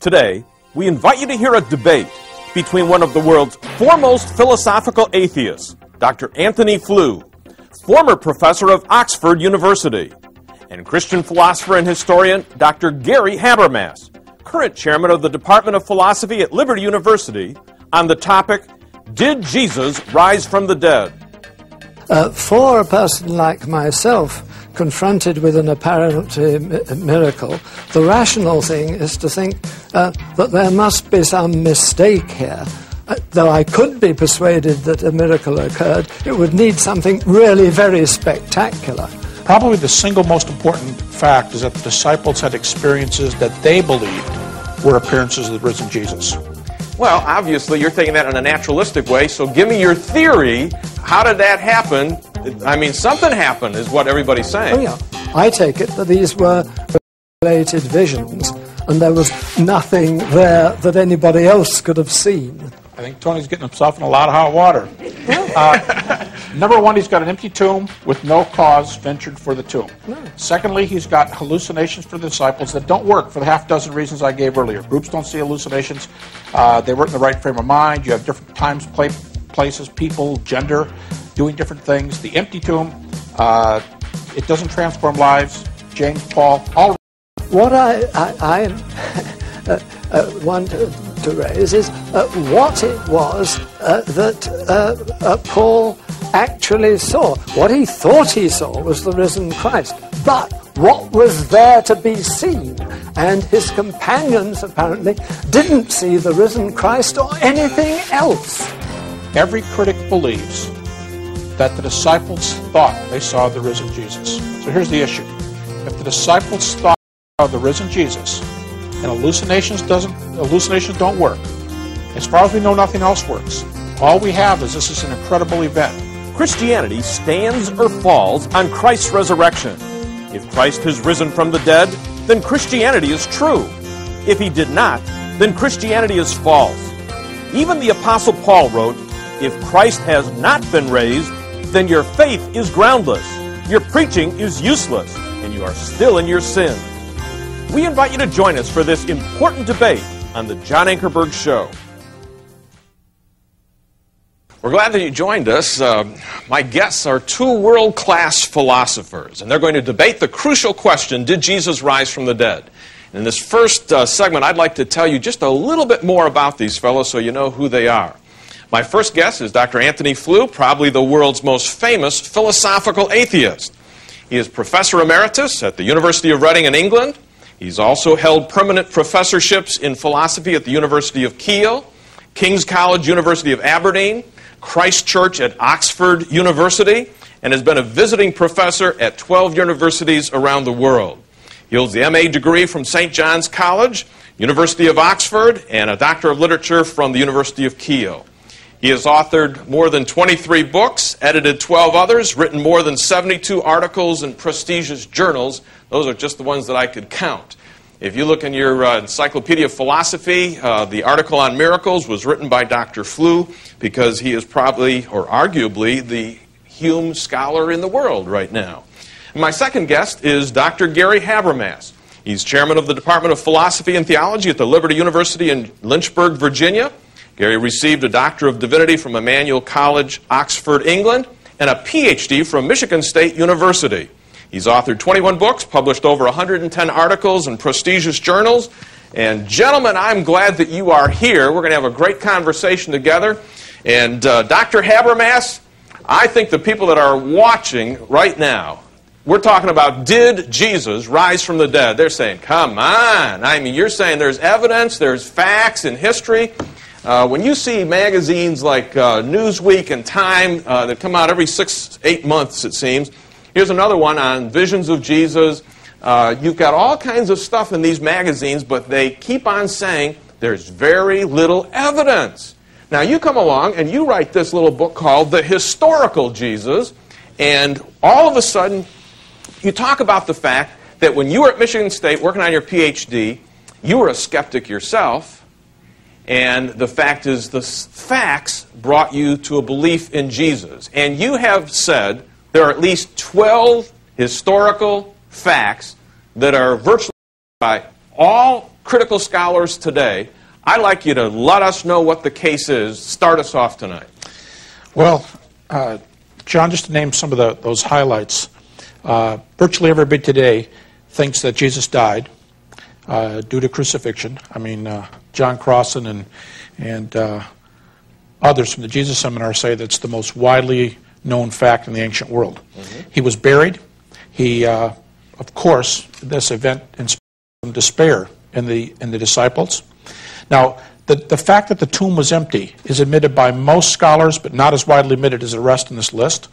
Today, we invite you to hear a debate between one of the world's foremost philosophical atheists, Dr. Anthony Flew, former professor of Oxford University, and Christian philosopher and historian Dr. Gary Habermas, current chairman of the Department of Philosophy at Liberty University, on the topic, Did Jesus Rise from the Dead? For a person like myself, confronted with an apparent miracle, the rational thing is to think that there must be some mistake here. Though I could be persuaded that a miracle occurred, it would need something really very spectacular. Probably the single most important fact is that the disciples had experiences that they believed were appearances of the risen Jesus. Well, obviously, you're taking that in a naturalistic way, so give me your theory. How did that happen? I mean, something happened, is what everybody's saying. Oh, yeah. I take it that these were related visions, and there was nothing there that anybody else could have seen. I think Tony's getting himself in a lot of hot water. Number one, he's got an empty tomb with no cause ventured for the tomb. No. Secondly, he's got hallucinations for the disciples that don't work for the half dozen reasons I gave earlier. Groups don't see hallucinations. They weren't in the right frame of mind. You have different times, places, people, gender, doing different things. The empty tomb, it doesn't transform lives. James, Paul, all. What I want to raise is what it was that Paul actually saw. What he thought he saw was the risen Christ. But what was there to be seen? And his companions apparently didn't see the risen Christ or anything else. Every critic believes that the disciples thought they saw the risen Jesus. So here's the issue. If the disciples thought they saw the risen Jesus, and hallucinations don't work, as far as we know, nothing else works. All we have is this is an incredible event. Christianity stands or falls on Christ's resurrection. If Christ has risen from the dead, then Christianity is true. If he did not, then Christianity is false. Even the Apostle Paul wrote, if Christ has not been raised, then your faith is groundless, your preaching is useless, and you are still in your sins. We invite you to join us for this important debate on the John Ankerberg Show. We're glad that you joined us. My guests are two world-class philosophers, and they're going to debate the crucial question, did Jesus rise from the dead? In this first segment, I'd like to tell you just a little bit more about these fellows so you know who they are. My first guest is Dr. Anthony Flew, probably the world's most famous philosophical atheist. He is Professor Emeritus at the University of Reading in England. He's also held permanent professorships in philosophy at the University of Kiel, King's College, University of Aberdeen, Christ Church at Oxford University, and has been a visiting professor at 12 universities around the world. He holds the MA degree from St. John's College, University of Oxford, and a Doctor of Literature from the University of Kiel. He has authored more than 23 books, edited 12 others, written more than 72 articles in prestigious journals. Those are just the ones that I could count. If you look in your Encyclopedia of Philosophy, the article on miracles was written by Dr. Flew because he is probably, or arguably, the Hume scholar in the world right now. And my second guest is Dr. Gary Habermas. He's chairman of the Department of Philosophy and Theology at the Liberty University in Lynchburg, Virginia. Gary received a Doctor of Divinity from Emmanuel College, Oxford, England, and a PhD from Michigan State University. He's authored 21 books, published over 110 articles in prestigious journals. And gentlemen, I'm glad that you are here. We're going to have a great conversation together. And Dr. Habermas, I think the people that are watching right now, we're talking about, did Jesus rise from the dead? They're saying, come on. I mean, you're saying there's evidence, there's facts in history. When you see magazines like Newsweek and Time that come out every 6-8 months, it seems, here's another one on visions of Jesus. You've got all kinds of stuff in these magazines, but they keep on saying there's very little evidence. Now, you come along and you write this little book called The Historical Jesus, and all of a sudden, you talk about the fact that when you were at Michigan State working on your PhD, you were a skeptic yourself, and the fact is the facts brought you to a belief in Jesus. And you have said there are at least 12 historical facts that are virtually by all critical scholars today. I'd like you to let us know what the case is. Start us off tonight. Well, John, just to name some of those highlights, virtually everybody today thinks that Jesus died due to crucifixion. I mean, John Crossan and others from the Jesus Seminar say that's the most widely known fact in the ancient world. Mm-hmm. He was buried. He, of course, this event inspired some despair in the disciples. Now, the fact that the tomb was empty is admitted by most scholars, but not as widely admitted as the rest in this list.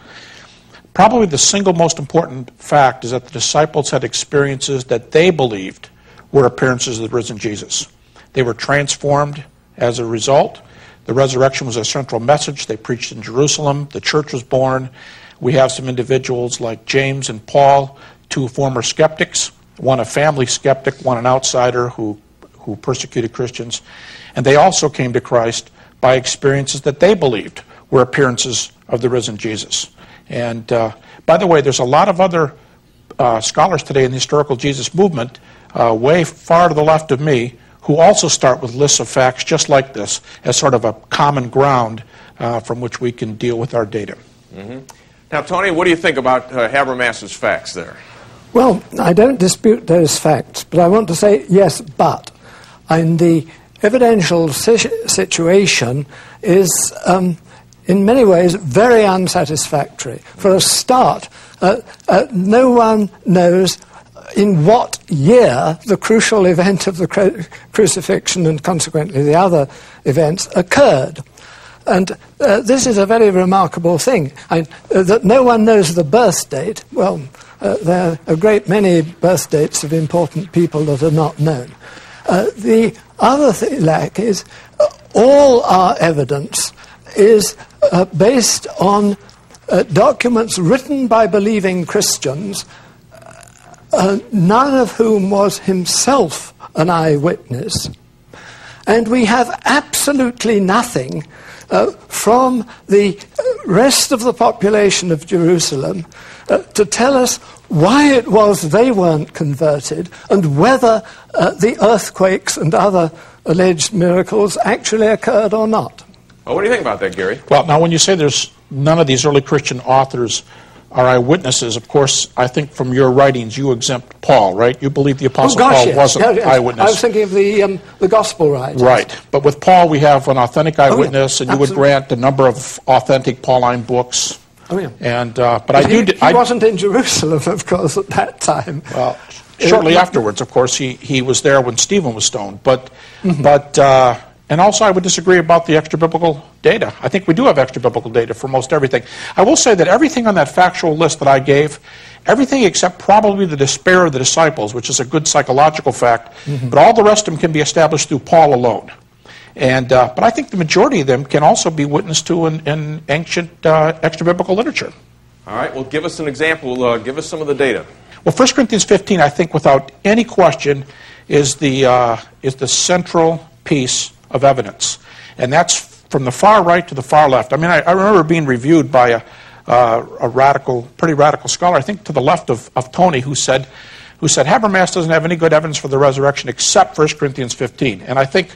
Probably the single most important fact is that the disciples had experiences that they believed were appearances of the risen Jesus. They were transformed as a result. The resurrection was a central message. They preached in Jerusalem. The church was born. We have some individuals like James and Paul, two former skeptics, one a family skeptic, one an outsider who persecuted Christians. And they also came to Christ by experiences that they believed were appearances of the risen Jesus. And by the way, there's a lot of other scholars today in the historical Jesus movement, way far to the left of me, who also start with lists of facts just like this as sort of a common ground from which we can deal with our data. Mm-hmm. Now, Tony, what do you think about Habermas's facts there? Well, I don't dispute those facts, but I want to say yes, but. And the evidential situation is, in many ways, very unsatisfactory. For a start, no one knows in what year the crucial event of the crucifixion and consequently the other events occurred. And this is a very remarkable thing. That no one knows the birth date. Well, there are a great many birth dates of important people that are not known. The other thing, is all our evidence is based on documents written by believing Christians, none of whom was himself an eyewitness. And we have absolutely nothing from the rest of the population of Jerusalem to tell us why it was they weren't converted and whether the earthquakes and other alleged miracles actually occurred or not. Well, what do you think about that, Gary? Well, now when you say there's none of these early Christian authors are eyewitnesses, of course, I think from your writings you exempt Paul, right? You believe the Apostle Paul wasn't an eyewitness. I was thinking of the Gospel writers. Right. But with Paul we have an authentic eyewitness, and you would grant a number of authentic Pauline books. Oh, yeah. And, but he wasn't in Jerusalem, of course, at that time. Well, shortly afterwards, of course, he was there when Stephen was stoned. But, and also I would disagree about the extra-biblical data. I think we do have extra-biblical data for most everything. I will say that everything on that factual list that I gave, everything except probably the despair of the disciples, which is a good psychological fact, but all the rest of them can be established through Paul alone. And, but I think the majority of them can also be witnessed to in ancient extra-biblical literature. All right, well, give us an example. Give us some of the data. Well, 1 Corinthians 15, I think, without any question, is the central piece of evidence. And that's from the far right to the far left. I mean, I remember being reviewed by a pretty radical scholar, I think to the left of Tony, who said Habermas doesn't have any good evidence for the resurrection except 1 Corinthians 15. And I think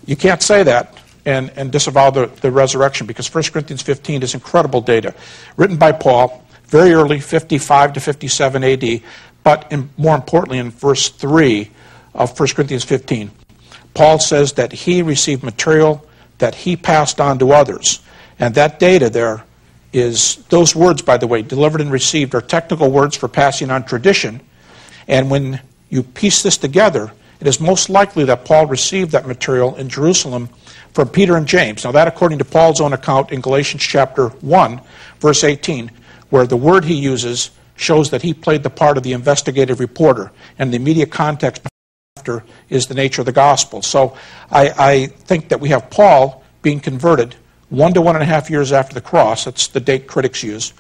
you can't say that and disavow the resurrection, because 1 Corinthians 15 is incredible data, written by Paul, very early, 55 to 57 AD, but more importantly in verse 3 of 1 Corinthians 15, Paul says that he received material that he passed on to others. And that data there is, those words, by the way, delivered and received, are technical words for passing on tradition. And when you piece this together, it is most likely that Paul received that material in Jerusalem from Peter and James. Now that, according to Paul's own account in Galatians chapter 1, verse 18, where the word he uses shows that he played the part of the investigative reporter, and the immediate context after is the nature of the gospel. So I think that we have Paul being converted 1 to 1.5 years after the cross. That's the date critics use.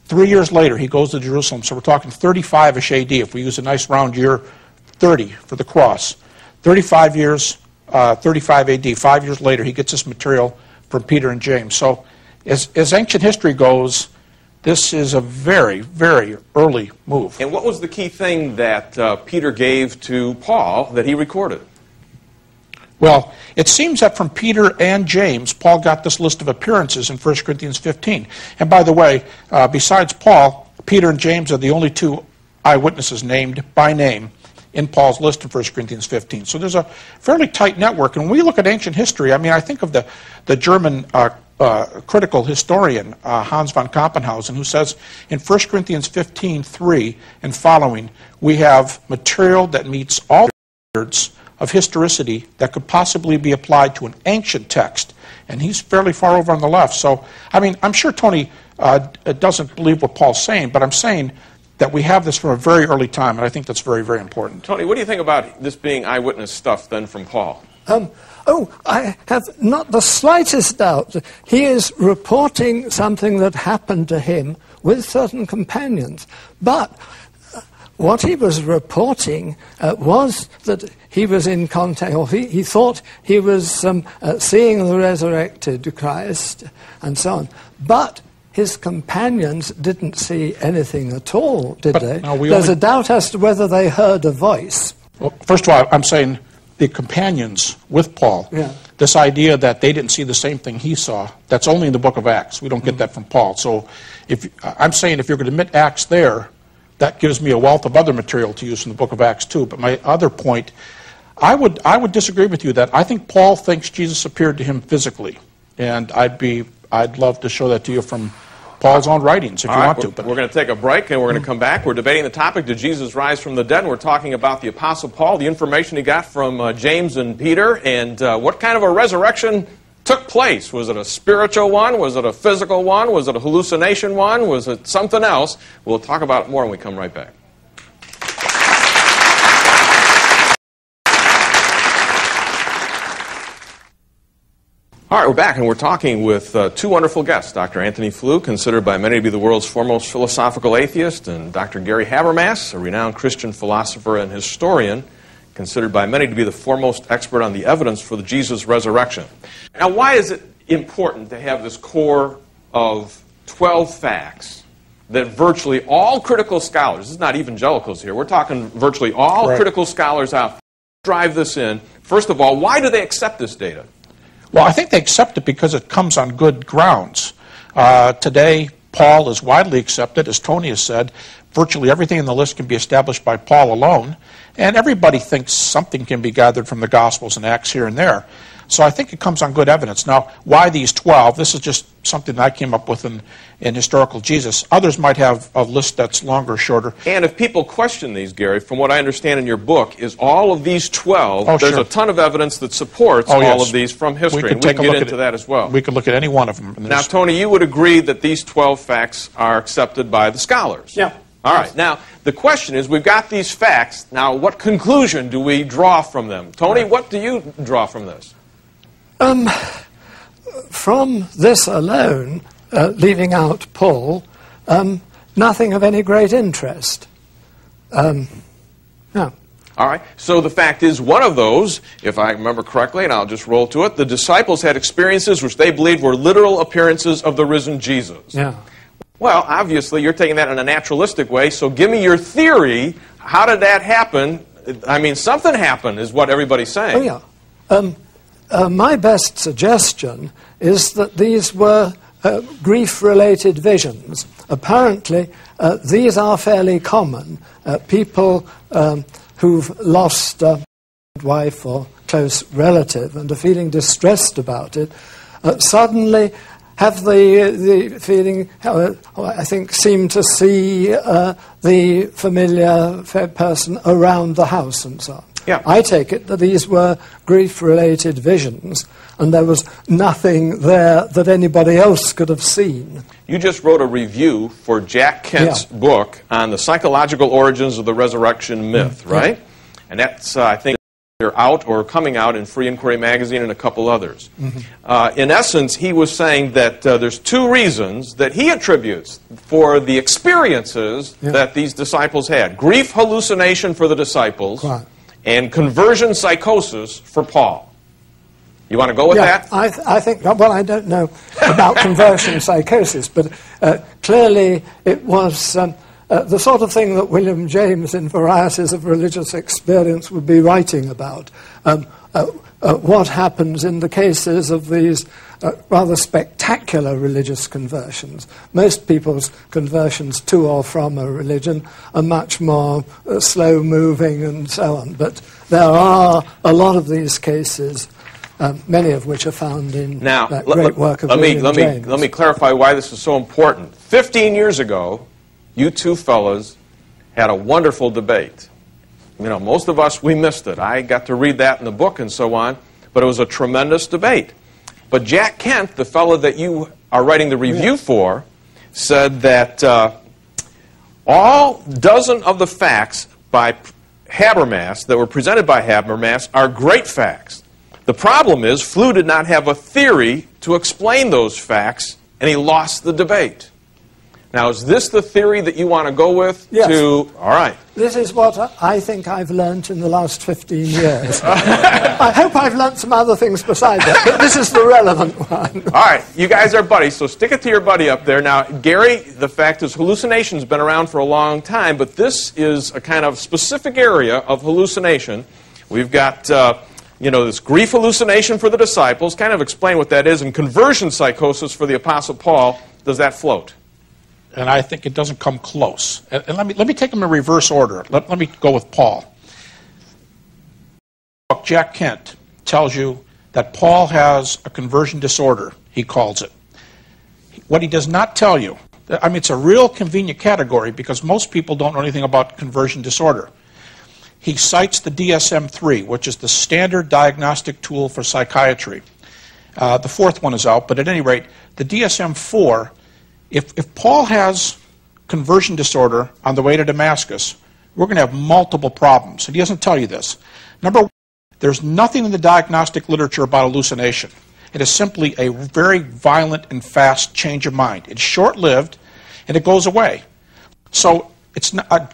3 years later, he goes to Jerusalem. So we're talking 35-ish AD, if we use a nice round year, 30 for the cross. 35 years, 35 AD, 5 years later, he gets this material from Peter and James. So as ancient history goes, this is a very, very early move. And what was the key thing that Peter gave to Paul that he recorded? Well, it seems that from Peter and James, Paul got this list of appearances in 1 Corinthians 15. And by the way, besides Paul, Peter and James are the only two eyewitnesses named by name in Paul's list in 1 Corinthians 15. So there's a fairly tight network. And when we look at ancient history, I mean, I think of the German critical historian Hans von Kampenhausen, who says in 1 Corinthians 15:3 and following, we have material that meets all standards of historicity that could possibly be applied to an ancient text. And he's fairly far over on the left. So, I mean, I'm sure Tony doesn't believe what Paul's saying, but I'm saying that we have this from a very early time, and I think that's very, very important. Tony, what do you think about this being eyewitness stuff then from Paul? I have not the slightest doubt. He is reporting something that happened to him with certain companions. But what he was reporting was that he was in contact, or he thought he was seeing the resurrected Christ and so on. But his companions didn't see anything at all, did they? No, There's a doubt as to whether they heard a voice. Well, first of all, I'm saying the companions with Paul, this idea that they didn't see the same thing he saw, that's only in the book of Acts. We don't get that from Paul. So I'm saying if you're going to admit Acts there, that gives me a wealth of other material to use from the book of Acts too. But my other point, I would disagree with you that I think Paul thinks Jesus appeared to him physically. And I'd love to show that to you from Paul's own writings, if you want to. But we're going to take a break, and we're going to come back. We're debating the topic, did Jesus rise from the dead? And we're talking about the Apostle Paul, the information he got from James and Peter, and what kind of a resurrection took place. Was it a spiritual one? Was it a physical one? Was it a hallucination one? Was it something else? We'll talk about it more when we come right back. All right, we're back, and we're talking with two wonderful guests, Dr. Anthony Flew, considered by many to be the world's foremost philosophical atheist, and Dr. Gary Habermas, a renowned Christian philosopher and historian, considered by many to be the foremost expert on the evidence for the Jesus resurrection. Now, why is it important to have this core of 12 facts that virtually all critical scholars, this is not evangelicals here, we're talking virtually all critical scholars out there, drive this in. First of all, why do they accept this data? Well, I think they accept it because it comes on good grounds. Today, Paul is widely accepted, as Tony has said. Virtually everything in the list can be established by Paul alone, and everybody thinks something can be gathered from the Gospels and Acts here and there. So I think it comes on good evidence. Now, why these 12? This is just something that I came up with in Historical Jesus. Others might have a list that's longer or shorter. And if people question these, Gary, from what I understand in your book, is all of these 12, there's a ton of evidence that supports all of these from history. And we can get into that as well. We could look at any one of them. Now, Tony, you would agree that these 12 facts are accepted by the scholars? Yeah. All right. Now, the question is, we've got these facts. Now, what conclusion do we draw from them? Tony, what do you draw from this? From this alone, leaving out Paul, nothing of any great interest. No. All right. So the fact is, one of those, if I remember correctly, and I'll just roll to it, the disciples had experiences which they believed were literal appearances of the risen Jesus. Yeah. Well, obviously, you're taking that in a naturalistic way, so give me your theory. How did that happen? I mean, something happened, is what everybody's saying. Oh, yeah. My best suggestion is that these were grief-related visions. Apparently, these are fairly common. People who've lost a wife or close relative and are feeling distressed about it suddenly have the feeling, I think, seem to see the familiar person around the house and so on. Yeah. I take it that these were grief-related visions, and there was nothing there that anybody else could have seen. You just wrote a review for Jack Kent's book on the psychological origins of the resurrection myth, right? Yeah. And that's, I think, they're out or coming out in Free Inquiry magazine and a couple others. In essence, he was saying that there's two reasons that he attributes for the experiences that these disciples had. Grief hallucination for the disciples. Right. And conversion psychosis for Paul. You want to go with that? I think, well, I don't know about conversion psychosis, but clearly it was the sort of thing that William James in Varieties of Religious Experience would be writing about. what happens in the cases of these rather spectacular religious conversions. Most people's conversions to or from a religion are much more slow-moving and so on. But there are a lot of these cases, many of which are found in that great work of William James. Let me clarify why this is so important. 15 years ago, you two fellas had a wonderful debate. You know, most of us, we missed it. I got to read that in the book and so on, but it was a tremendous debate. But Jack Kent, the fellow that you are writing the review for, said that all dozen of the facts by Habermas that were presented by Habermas are great facts. The problem is Flew did not have a theory to explain those facts, and he lost the debate. Now, is this the theory that you want to go with? Yes. All right. This is what I think I've learnt in the last 15 years. I hope I've learnt some other things besides that, but this is the relevant one. All right. You guys are buddies, so stick it to your buddy up there. Now, Gary, the fact is hallucination's been around for a long time, but this is a kind of specific area of hallucination. We've got, this grief hallucination for the disciples. Kind of explain what that is. And conversion psychosis for the Apostle Paul. Does that float? And I think it doesn't come close. And let me take them in reverse order. Let me go with Paul. Jack Kent tells you that Paul has a conversion disorder, he calls it. What he does not tell you, I mean, it's a real convenient category because most people don't know anything about conversion disorder. He cites the DSM-3, which is the standard diagnostic tool for psychiatry. The fourth one is out, but at any rate, the DSM-4, if Paul has conversion disorder on the way to Damascus, we're going to have multiple problems. And he doesn't tell you this. Number one, there's nothing in the diagnostic literature about hallucination. It is simply a very violent and fast change of mind. It's short-lived, and it goes away. So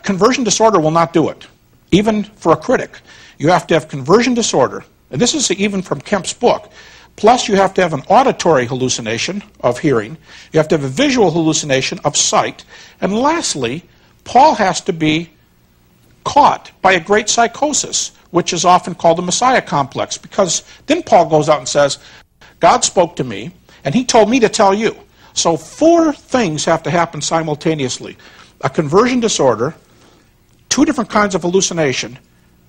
conversion disorder will not do it, even for a critic. You have to have conversion disorder, and this is even from Kemp's book. Plus, you have to have an auditory hallucination of hearing. You have to have a visual hallucination of sight. And lastly, Paul has to be caught by a great psychosis, which is often called the Messiah complex, because then Paul goes out and says, God spoke to me, and he told me to tell you. So 4 things have to happen simultaneously. A conversion disorder, 2 different kinds of hallucination,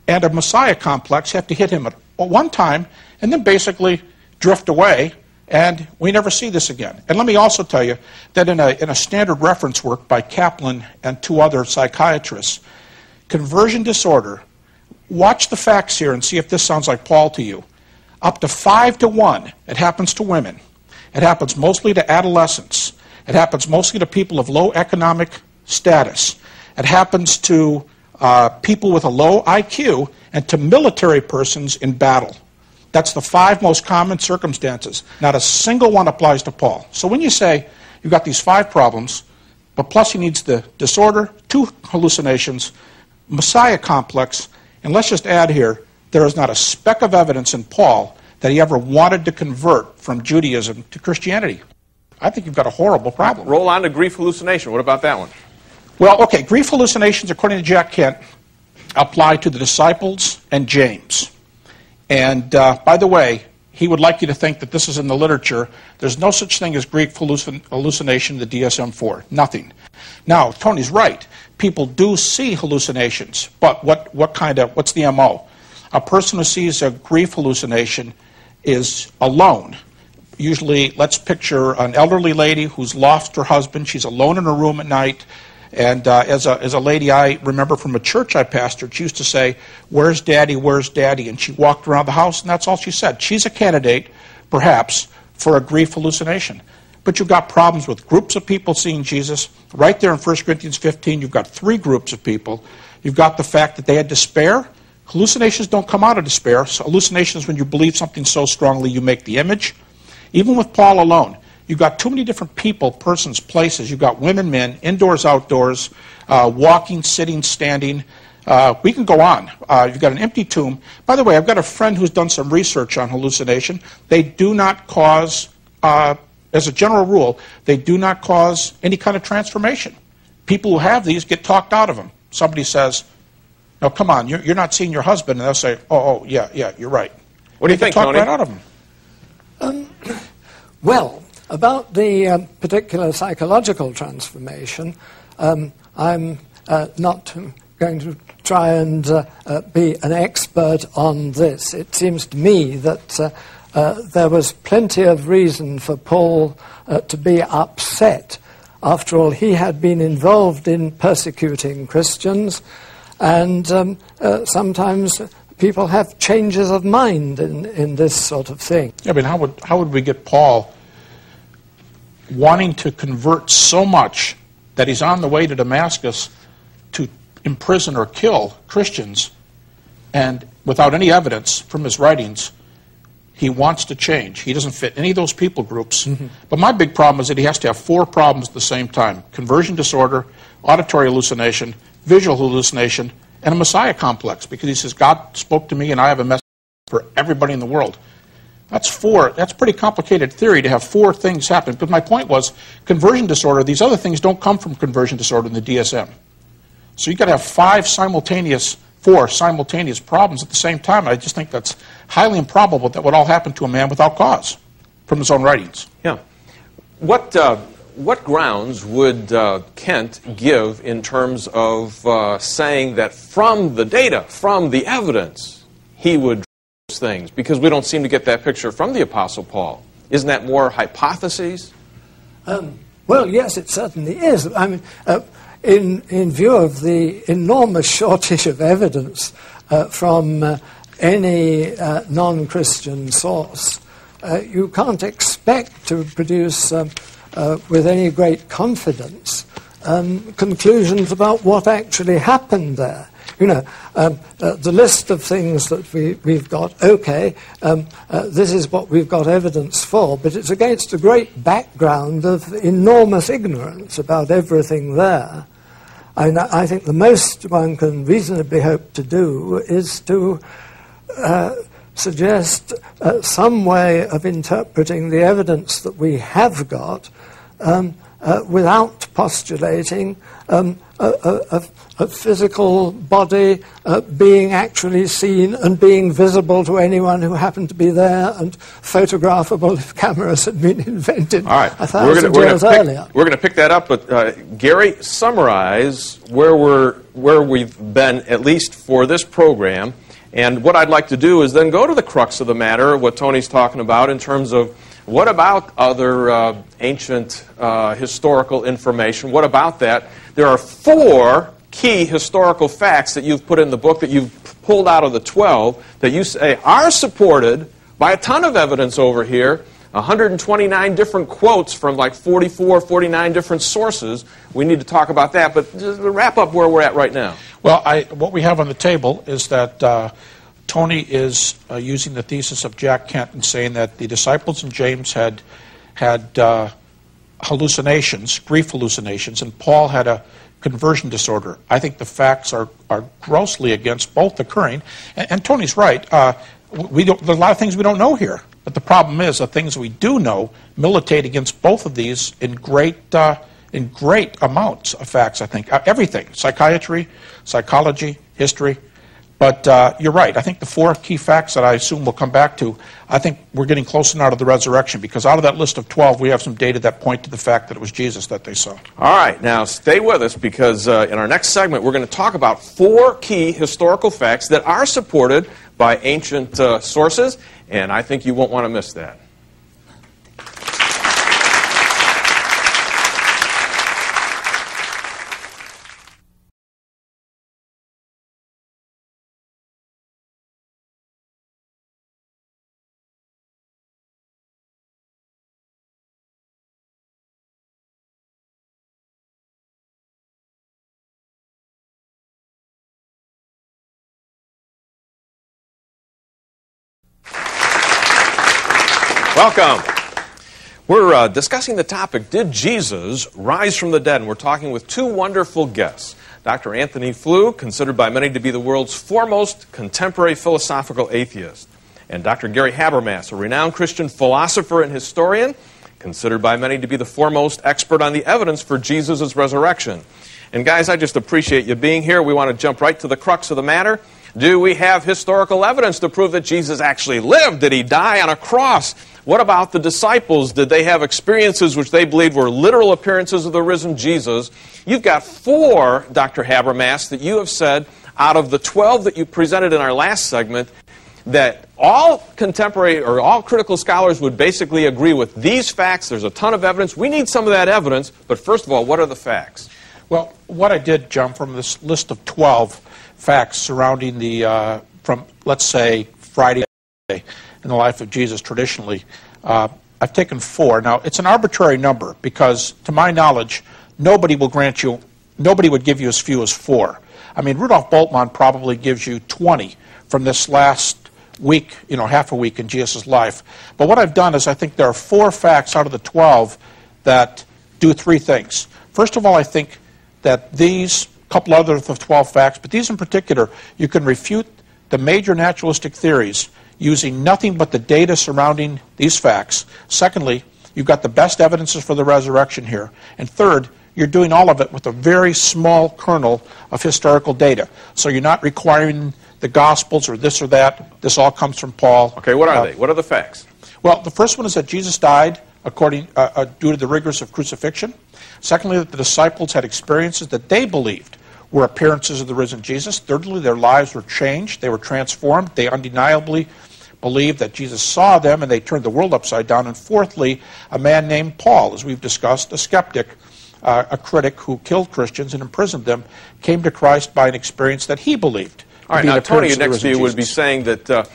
and a Messiah complex have to hit him at one time, and then basically drift away, and we never see this again. And let me also tell you that in a standard reference work by Kaplan and 2 other psychiatrists, conversion disorder, watch the facts here and see if this sounds like Paul to you. Up to 5 to 1, it happens to women. It happens mostly to adolescents. It happens mostly to people of low economic status. It happens to people with a low IQ and to military persons in battle. That's the 5 most common circumstances. Not a single one applies to Paul. So when you say you've got these 5 problems, but plus he needs the disorder, 2 hallucinations, Messiah complex, and let's just add here, there is not a speck of evidence in Paul that he ever wanted to convert from Judaism to Christianity. I think you've got a horrible problem. Roll on to grief hallucination. What about that one? Well, okay, grief hallucinations, according to Jack Kent, apply to the disciples and James. And by the way, he would like you to think that this is in the literature. There's no such thing as grief hallucination in the DSM-4. Nothing. Now, Tony's right. People do see hallucinations, but what's the MO? A person who sees a grief hallucination is alone. Usually, let's picture an elderly lady who's lost her husband. She's alone in her room at night. And as a lady I remember from a church I pastored, she used to say, "Where's Daddy, where's Daddy?" And she walked around the house, and that's all she said. She's a candidate, perhaps, for a grief hallucination. But you've got problems with groups of people seeing Jesus. Right there in 1 Corinthians 15, you've got 3 groups of people. You've got the fact that they had despair. Hallucinations don't come out of despair. So hallucinations, when you believe something so strongly, you make the image. Even with Paul alone, you've got too many different people, persons, places. You've got women, men, indoors, outdoors, walking, sitting, standing. We can go on. You've got an empty tomb. By the way, I've got a friend who's done some research on hallucination. They do not cause, as a general rule, they do not cause any kind of transformation. People who have these get talked out of them. Somebody says, "No, come on, you're not seeing your husband," and they'll say, "Oh, yeah, you're right." What do you think, talk Tony? Right out of them. Well, about the particular psychological transformation, I'm not going to try and be an expert on this. It seems to me that there was plenty of reason for Paul to be upset. After all, he had been involved in persecuting Christians, and sometimes people have changes of mind in this sort of thing. Yeah, but how would we get Paul wanting to convert so much that he's on the way to Damascus to imprison or kill Christians, and without any evidence from his writings, he wants to change. He doesn't fit any of those people groups. Mm-hmm. But my big problem is that he has to have 4 problems at the same time: conversion disorder, auditory hallucination, visual hallucination, and a Messiah complex, because he says, God spoke to me and I have a message for everybody in the world. That's 4. That's pretty complicated theory to have 4 things happen. But my point was, conversion disorder, these other things don't come from conversion disorder in the DSM. So you've got to have 4 simultaneous problems at the same time. I just think that's highly improbable that would all happen to a man without cause from his own writings. Yeah. What grounds would Kent give in terms of saying that from the data, from the evidence, he would do those things? Because we don't seem to get that picture from the Apostle Paul. Isn't that more hypotheses? Well, yes, it certainly is. I mean, in view of the enormous shortage of evidence from any non-Christian source, you can't expect to produce with any great confidence conclusions about what actually happened there. You know, the list of things that we've got, okay, this is what we've got evidence for, but it's against a great background of enormous ignorance about everything there. I think the most one can reasonably hope to do is to suggest some way of interpreting the evidence that we have got without postulating a physical body being actually seen and being visible to anyone who happened to be there and photographable if cameras had been invented All right. 1,000 years earlier. We're going to pick that up, but Gary, summarize where we've been, at least for this program. And what I'd like to do is then go to the crux of the matter, what Tony's talking about, in terms of what about other ancient historical information? What about that? There are 4 key historical facts that you've put in the book that you've pulled out of the 12 that you say are supported by a ton of evidence over here, 129 different quotes from like 44, 49 different sources. We need to talk about that, but just to wrap up where we're at right now. Well, what we have on the table is that Tony is using the thesis of Jack Kent and saying that the disciples in James had hallucinations, grief hallucinations, and Paul had a conversion disorder. I think the facts are grossly against both occurring. And Tony's right. There's a lot of things we don't know here. But the problem is the things we do know militate against both of these in great amounts of facts, I think. Everything. Psychiatry, psychology, history. But you're right. I think the 4 key facts that I assume we'll come back to, I think we're getting close now to the resurrection, because out of that list of 12, we have some data that point to the fact that it was Jesus that they saw. All right. Now, stay with us, because in our next segment, we're going to talk about 4 key historical facts that are supported by ancient sources, and I think you won't want to miss that. Welcome. We're discussing the topic, did Jesus rise from the dead? And we're talking with 2 wonderful guests. Dr. Anthony Flew, considered by many to be the world's foremost contemporary philosophical atheist. And Dr. Gary Habermas, a renowned Christian philosopher and historian, considered by many to be the foremost expert on the evidence for Jesus' resurrection. And guys, I just appreciate you being here. We want to jump right to the crux of the matter. Do we have historical evidence to prove that Jesus actually lived? Did he die on a cross? What about the disciples? Did they have experiences which they believed were literal appearances of the risen Jesus? You've got 4, Dr. Habermas, that you have said out of the 12 that you presented in our last segment that all contemporary or all critical scholars would basically agree with these facts. There's a ton of evidence. We need some of that evidence, but first of all, what are the facts? Well, what I did, John, from this list of 12 facts surrounding the, from, let's say, Friday in the life of Jesus traditionally, I've taken 4. Now, it's an arbitrary number because, to my knowledge, nobody would give you as few as 4. I mean, Rudolf Bultmann probably gives you 20 from this last week, half a week in Jesus' life. But what I've done is I think there are 4 facts out of the 12 that do 3 things. First of all, I think that these, couple other of the 12 facts, but these in particular, you can refute the major naturalistic theories using nothing but the data surrounding these facts. Secondly, you've got the best evidences for the resurrection here. And third, you're doing all of it with a very small kernel of historical data. So you're not requiring the Gospels or this or that. This all comes from Paul. Okay, what are they? What are the facts? Well, the first one is that Jesus died due to the rigors of crucifixion. Secondly, that the disciples had experiences that they believed were appearances of the risen Jesus. Thirdly, their lives were changed. They were transformed. They undeniably believed that Jesus saw them and they turned the world upside down. And fourthly, a man named Paul, as we've discussed, a skeptic, a critic who killed Christians and imprisoned them, came to Christ by an experience that he believed. All right, now Tony next to you would be saying that,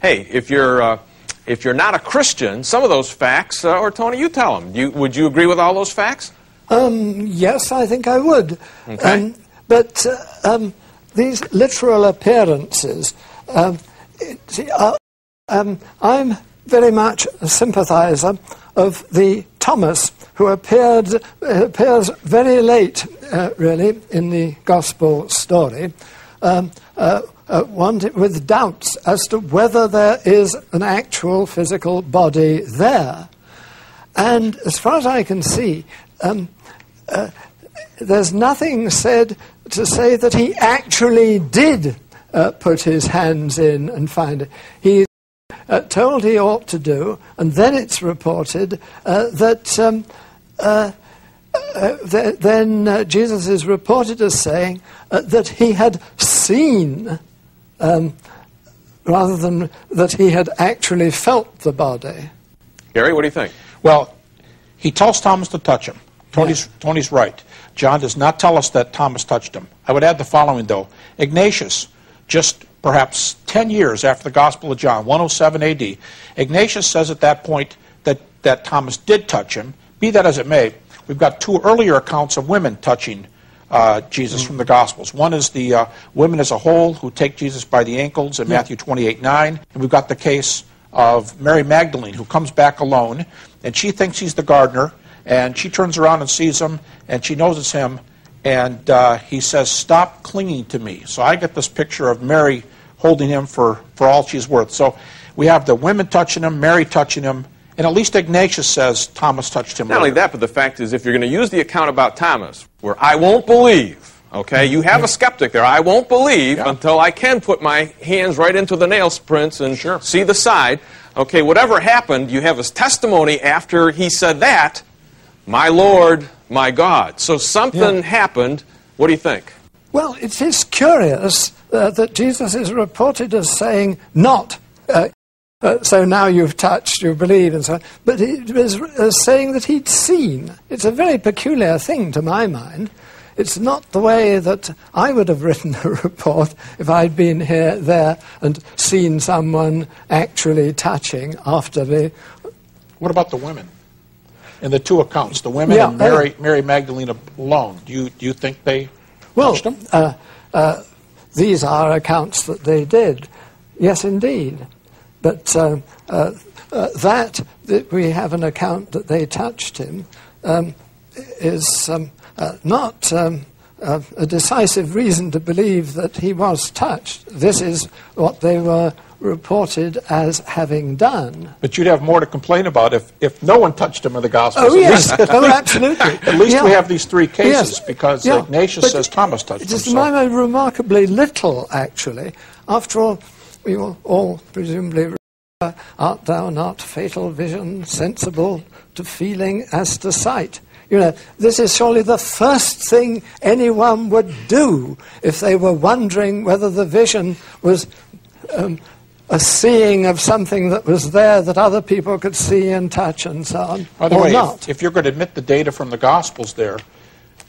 hey, if you're not a Christian, some of those facts, or Tony, you tell them. Would you agree with all those facts? Yes, I think I would. Okay. But these literal appearances, I'm very much a sympathizer of the Thomas, who appears very late, really, in the Gospel story, with doubts as to whether there is an actual physical body there. And as far as I can see, there's nothing said to say that he actually did put his hands in and find it. He's told he ought to do, and then it's reported that then Jesus is reported as saying that he had seen, rather than that he had actually felt the body. Gary, what do you think? Well, he tells Thomas to touch him. Tony's right. John does not tell us that Thomas touched him. I would add the following, though. Ignatius, just perhaps 10 years after the Gospel of John, 107 A.D., Ignatius says at that point that Thomas did touch him. Be that as it may, we've got 2 earlier accounts of women touching Jesus from the Gospels. One is the women as a whole who take Jesus by the ankles in Matthew 28:9. And we've got the case of Mary Magdalene, who comes back alone, and she thinks he's the gardener, and she turns around and sees him, and she knows it's him, and he says, "Stop clinging to me." So I get this picture of Mary holding him for all she's worth. So we have the women touching him, Mary touching him, and at least Ignatius says Thomas touched him. Not only that, but the fact is, if you're going to use the account about Thomas, where I won't believe, okay, you have a skeptic there, I won't believe until I can put my hands right into the nail prints and see the side. Okay, whatever happened, you have his testimony after he said that, "My Lord, my God." So something happened. What do you think? Well, it is curious that Jesus is reported as saying not, so now you've touched, you believe, and so on. But it was saying that he'd seen. It's a very peculiar thing to my mind. It's not the way that I would have written a report if I'd been there and seen someone actually touching after the... What about the women? In the 2 accounts, the women and Mary Magdalene alone, do you think they touched him? These are accounts that they did. Yes, indeed. But that we have an account that they touched him is not a decisive reason to believe that he was touched. This is what they were reported as having done. But you'd have more to complain about if no one touched him in the Gospels. Oh, yes. Oh, absolutely. At least we have these three cases, Yes. because Yeah. Ignatius But says Thomas touched him. It is So. remarkably little, actually. After all, we will all presumably remember, art thou not fatal vision, sensible to feeling as to sight? You know, this is surely the first thing anyone would do if they were wondering whether the vision was a seeing of something that was there that other people could see and touch and so on, By the or way, not. if you're going to admit the data from the Gospels there,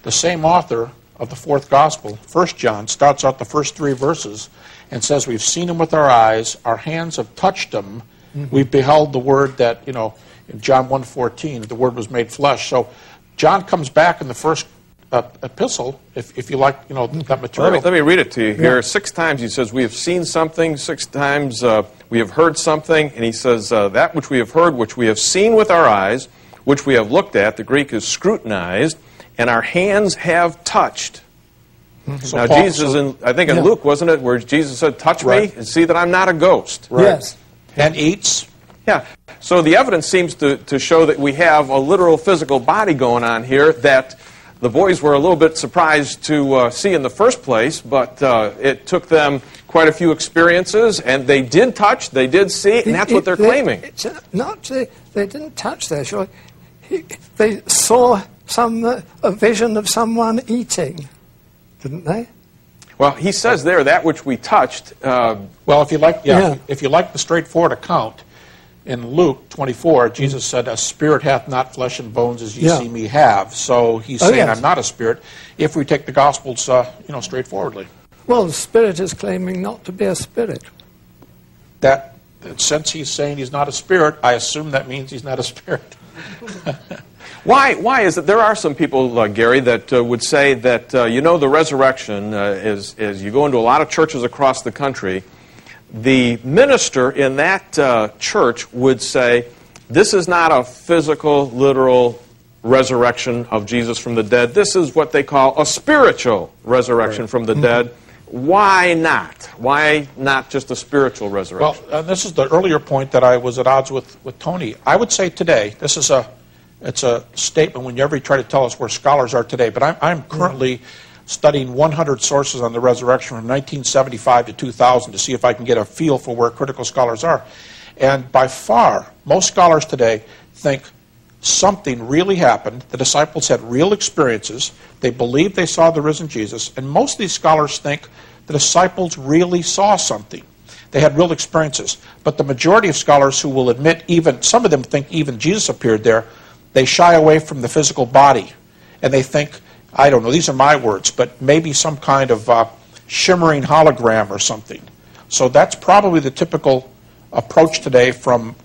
the same author of the fourth Gospel, 1 John, starts out the first 3 verses and says, we've seen him with our eyes, our hands have touched him, we've beheld the word that, in John 1:14, the word was made flesh. So John comes back in the first epistle, if you like, that material. Let me read it to you here. 6 times he says, we have seen something. 6 times we have heard something. And he says, that which we have heard, which we have seen with our eyes, which we have looked at, the Greek is scrutinized, and our hands have touched. So Now, Paul- Jesus, I think in Yeah. Luke, wasn't it, where Jesus said, touch Right. me and see that I'm not a ghost. Right. Yes. And eats. Yeah. So the evidence seems to show that we have a literal physical body going on here that the boys were a little bit surprised to see in the first place, but it took them quite a few experiences, and they did touch, they did see, and that's what they're claiming. It's they didn't touch there, sure. They saw a vision of someone eating, didn't they? Well, he says there, that which we touched, Well, if you like, Yeah. if you like the straightforward account, in Luke 24, Jesus said, a spirit hath not flesh and bones as ye Yeah. see me have. So he's Oh, saying, yes. I'm not a spirit, if we take the Gospels, straightforwardly. Well, the Spirit is claiming not to be a spirit. That, since he's saying he's not a spirit, I assume that means he's not a spirit. Why is it? There are some people, Gary, that would say that, the resurrection is you go into a lot of churches across the country, the minister in that church would say, this is not a physical, literal resurrection of Jesus from the dead. This is what they call a spiritual resurrection from the dead. Why not? Why not just a spiritual resurrection? Well, this is the earlier point that I was at odds with Tony. I would say today, it's a statement whenever you try to tell us where scholars are today, but I'm currently studying 100 sources on the resurrection from 1975 to 2000 to see if I can get a feel for where critical scholars are. And by far, most scholars today think something really happened. The disciples had real experiences. They believed they saw the risen Jesus. And most of these scholars think the disciples really saw something. They had real experiences. But the majority of scholars who will admit, some of them think even Jesus appeared there, they shy away from the physical body. And they think, I don't know, these are my words, but maybe some kind of shimmering hologram or something. So that's probably the typical approach today from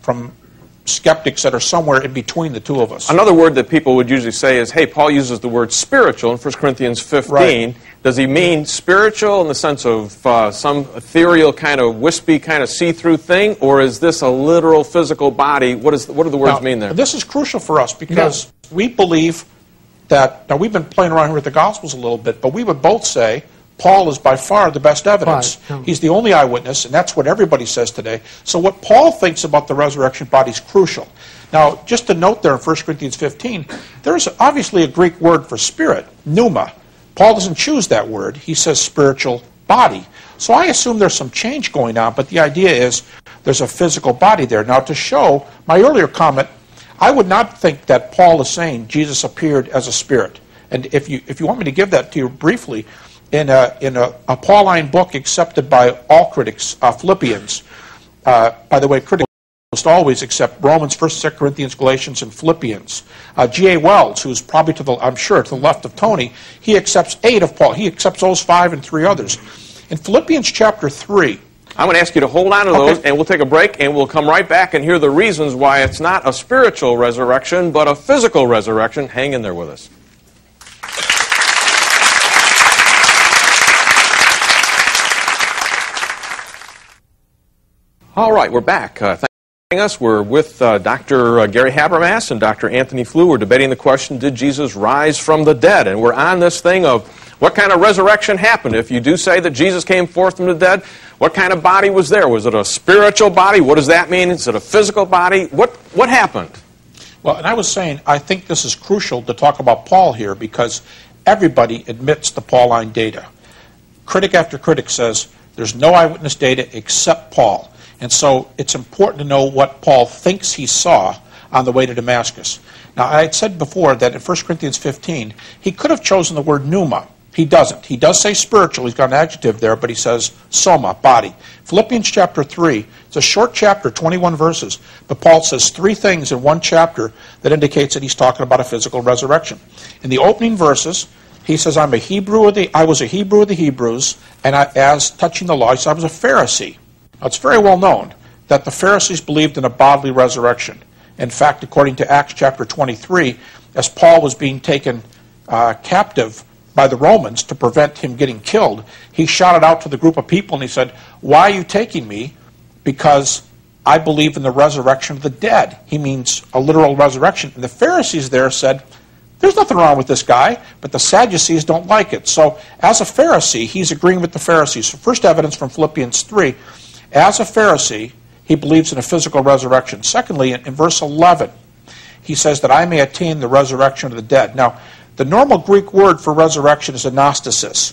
skeptics that are somewhere in between the two of us. Another word that people would usually say is, hey, Paul uses the word spiritual in 1 Corinthians 15. Right. Does he mean spiritual in the sense of some ethereal kind of wispy kind of see-through thing, or is this a literal physical body? What do the words Now, mean there? This is crucial for us because we believe that, now we've been playing around here with the Gospels a little bit, but we would both say Paul is by far the best evidence. Right. He's the only eyewitness, and that's what everybody says today. So what Paul thinks about the resurrection body is crucial. Now, just to note there in 1 Corinthians 15, there's obviously a Greek word for spirit, pneuma. Paul doesn't choose that word. He says spiritual body. So I assume there's some change going on, but the idea is there's a physical body there. Now, to show my earlier comment, I would not think that Paul is saying Jesus appeared as a spirit. And if you want me to give that to you briefly, in a Pauline book accepted by all critics, Philippians, by the way, critics almost always accept Romans, 1st, 2nd Corinthians, Galatians, and Philippians. G.A. Wells, who's probably to the left of Tony, he accepts 8 of Paul. He accepts those 5 and 3 others. In Philippians chapter 3, I'm going to ask you to hold on to those, and we'll take a break, and we'll come right back and hear the reasons why it's not a spiritual resurrection, but a physical resurrection. Hang in there with us. All right, we're back. Thanks for joining us. We're with Dr. Gary Habermas and Dr. Anthony Flew. We're debating the question, did Jesus rise from the dead? And we're on this thing of What kind of resurrection happened? If you do say that Jesus came forth from the dead, what kind of body was there? Was it a spiritual body? What does that mean? Is it a physical body? What happened? Well, and I was saying, I think this is crucial to talk about Paul here because everybody admits the Pauline data. Critic after critic says there's no eyewitness data except Paul. And so it's important to know what Paul thinks he saw on the way to Damascus. Now, I had said before that in 1 Corinthians 15, he could have chosen the word pneuma. He doesn't. He does say spiritual. He's got an adjective there, but he says soma, body. Philippians chapter 3, it's a short chapter, 21 verses, but Paul says three things in one chapter that indicates that he's talking about a physical resurrection. In the opening verses, he says, I was a Hebrew of the Hebrews, and as touching the law, he said, I was a Pharisee. Now, it's very well known that the Pharisees believed in a bodily resurrection. In fact, according to Acts chapter 23, as Paul was being taken captive by the Romans to prevent him getting killed, he shouted out to the group of people and he said, why are you taking me? Because I believe in the resurrection of the dead. He means a literal resurrection. And the Pharisees there said, there's nothing wrong with this guy, but the Sadducees don't like it. So as a Pharisee, he's agreeing with the Pharisees. So first evidence from Philippians 3, as a Pharisee, he believes in a physical resurrection. Secondly, in verse 11, he says that I may attain the resurrection of the dead. Now, the normal Greek word for resurrection is anastasis.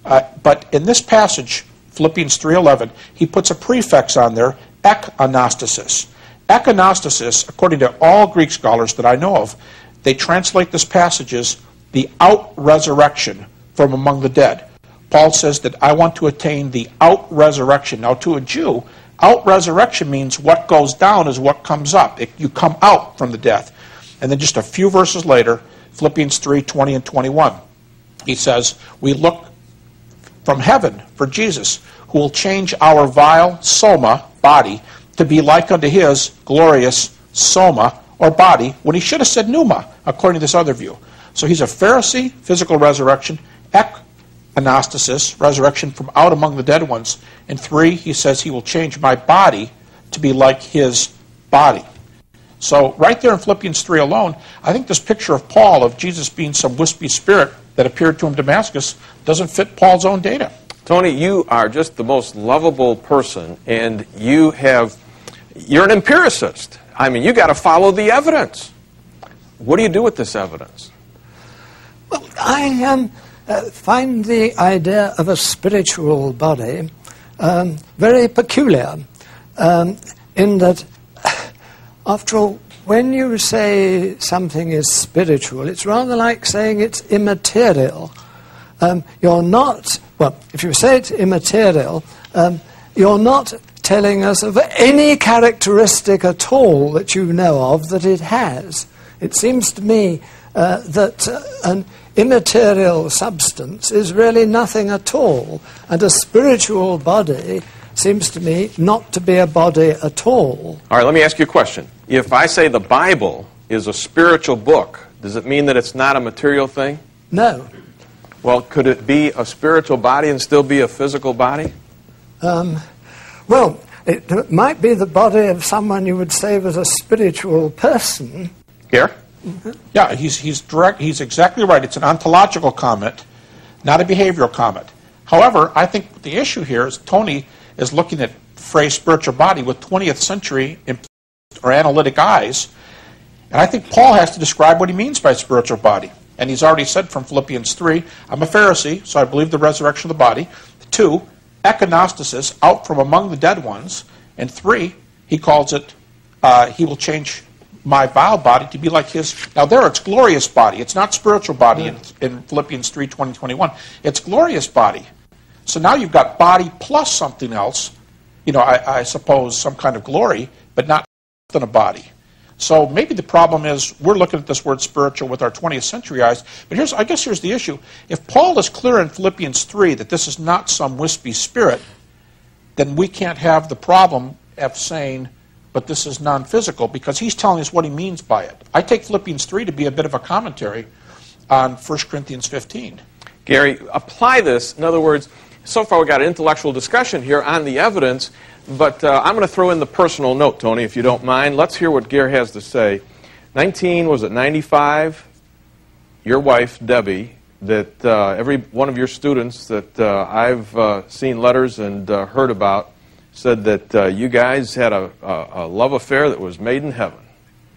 But in this passage, Philippians 3:11, he puts a prefix on there, ek anastasis. Ek anastasis, according to all Greek scholars that I know of, they translate this passage as the out-resurrection from among the dead. Paul says that I want to attain the out-resurrection. Now, to a Jew, out-resurrection means what goes down is what comes up. You come out from the death. And then just a few verses later, Philippians 3:20 and 21, he says, we look from heaven for Jesus, who will change our vile soma, body, to be like unto his glorious soma, or body, when he should have said pneuma, according to this other view. So he's a Pharisee, physical resurrection, ek anastasis, resurrection from out among the dead ones. And 3, he says he will change my body to be like his body. So right there in Philippians 3 alone, I think this picture of Paul, of Jesus being some wispy spirit that appeared to him in Damascus, doesn't fit Paul's own data. Tony, you are just the most lovable person, and you're an empiricist. I mean, you got to follow the evidence. What do you do with this evidence? Well, I find the idea of a spiritual body very peculiar, in that, after all, when you say something is spiritual, it's rather like saying it's immaterial. You're not, well, if you say it's immaterial, you're not telling us of any characteristic at all that you know of that it has. It seems to me that an immaterial substance is really nothing at all, and a spiritual body seems to me not to be a body at all. All right, let me ask you a question. If I say the Bible is a spiritual book, does it mean that it's not a material thing? No. Well, could it be a spiritual body and still be a physical body? Well, it might be the body of someone you would say was a spiritual person. Here? Yeah, he's direct. He's exactly right. It's an ontological comment, not a behavioral comment. However, I think the issue here is Tony is looking at the phrase spiritual body with 20th century or analytic eyes, and I think Paul has to describe what he means by spiritual body. And he's already said from Philippians 3, I'm a Pharisee, so I believe the resurrection of the body. 2, ekanastasis, out from among the dead ones. And 3, he calls it, he will change my vile body to be like his. Now there it's glorious body. It's not spiritual body in Philippians 3, 20, 21. It's glorious body. So now you've got body plus something else, I suppose some kind of glory, but not than a body. So maybe the problem is we're looking at this word spiritual with our 20th century eyes. But I guess here's the issue. If Paul is clear in Philippians 3 that this is not some wispy spirit, then we can't have the problem of saying, but this is non-physical, because he's telling us what he means by it. I take Philippians 3 to be a bit of a commentary on 1 Corinthians 15. Gary, apply this. In other words, so far we've got an intellectual discussion here on the evidence, but I'm going to throw in the personal note, Tony, if you don't mind. Let's hear what Gary has to say. 95, your wife, Debbie, that every one of your students that I've seen letters and heard about said that you guys had a love affair that was made in heaven.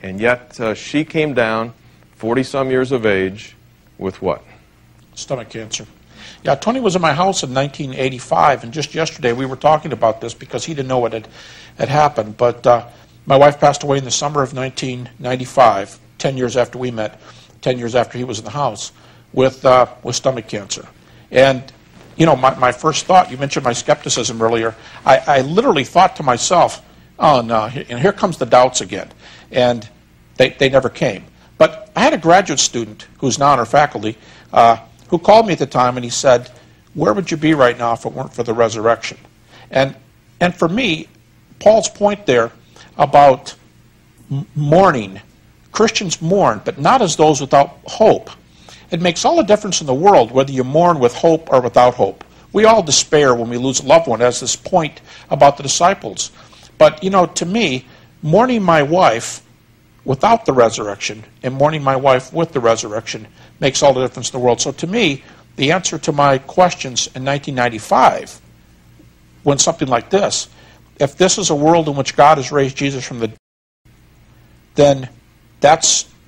And yet she came down, 40-some years of age, with what? Stomach cancer. Yeah, Tony was in my house in 1985, and just yesterday we were talking about this because he didn't know what had happened. But my wife passed away in the summer of 1995, 10 years after we met, 10 years after he was in the house, with stomach cancer. And, you know, my first thought, you mentioned my skepticism earlier, I literally thought to myself, oh no, and here comes the doubts again. And they never came. But I had a graduate student who's now on our faculty who called me at the time and he said, where would you be right now if it weren't for the resurrection? And for me, Paul's point there about mourning, Christians mourn, but not as those without hope. It makes all the difference in the world whether you mourn with hope or without hope. We all despair when we lose a loved one, as this point about the disciples. But, you know, to me, mourning my wife without the resurrection and mourning my wife with the resurrection makes all the difference in the world. So to me, the answer to my questions in 1995, when something like this, if this is a world in which God has raised Jesus from the dead, then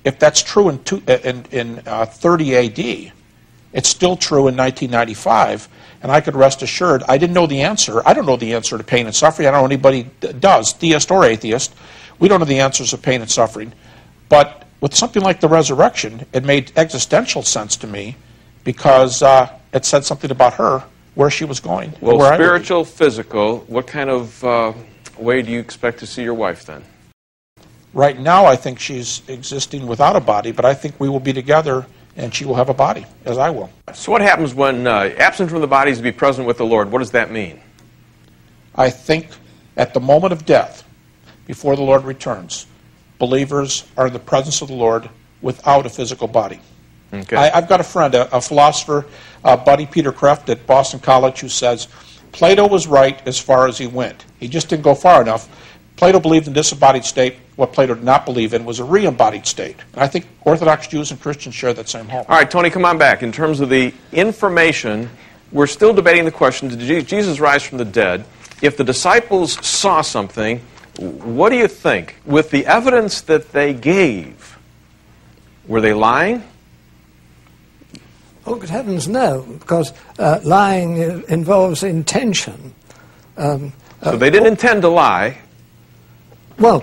if that's true in 30 AD, it's still true in 1995, and I could rest assured I didn't know the answer. I don't know the answer to pain and suffering. I don't know anybody does, theist or atheist. We don't know the answers of pain and suffering. But with something like the resurrection, it made existential sense to me because it said something about her, where she was going. Well, spiritual, physical, what kind of way do you expect to see your wife then? Right now, I think she's existing without a body, but I think we will be together and she will have a body, as I will. So what happens when absent from the body is to be present with the Lord? What does that mean? I think at the moment of death, before the Lord returns, believers are in the presence of the Lord without a physical body. Okay. I've got a friend, a philosopher, Buddy Peter Kreft at Boston College, who says, Plato was right as far as he went. He just didn't go far enough. Plato believed in disembodied state. What Plato did not believe in was a re-embodied state. And I think Orthodox Jews and Christians share that same hope. All right, Tony, come on back. In terms of the information, we're still debating the question, did Jesus rise from the dead? If the disciples saw something, what do you think? With the evidence that they gave, were they lying? Oh, good heavens, no, because lying involves intention. So they didn't intend to lie. Well,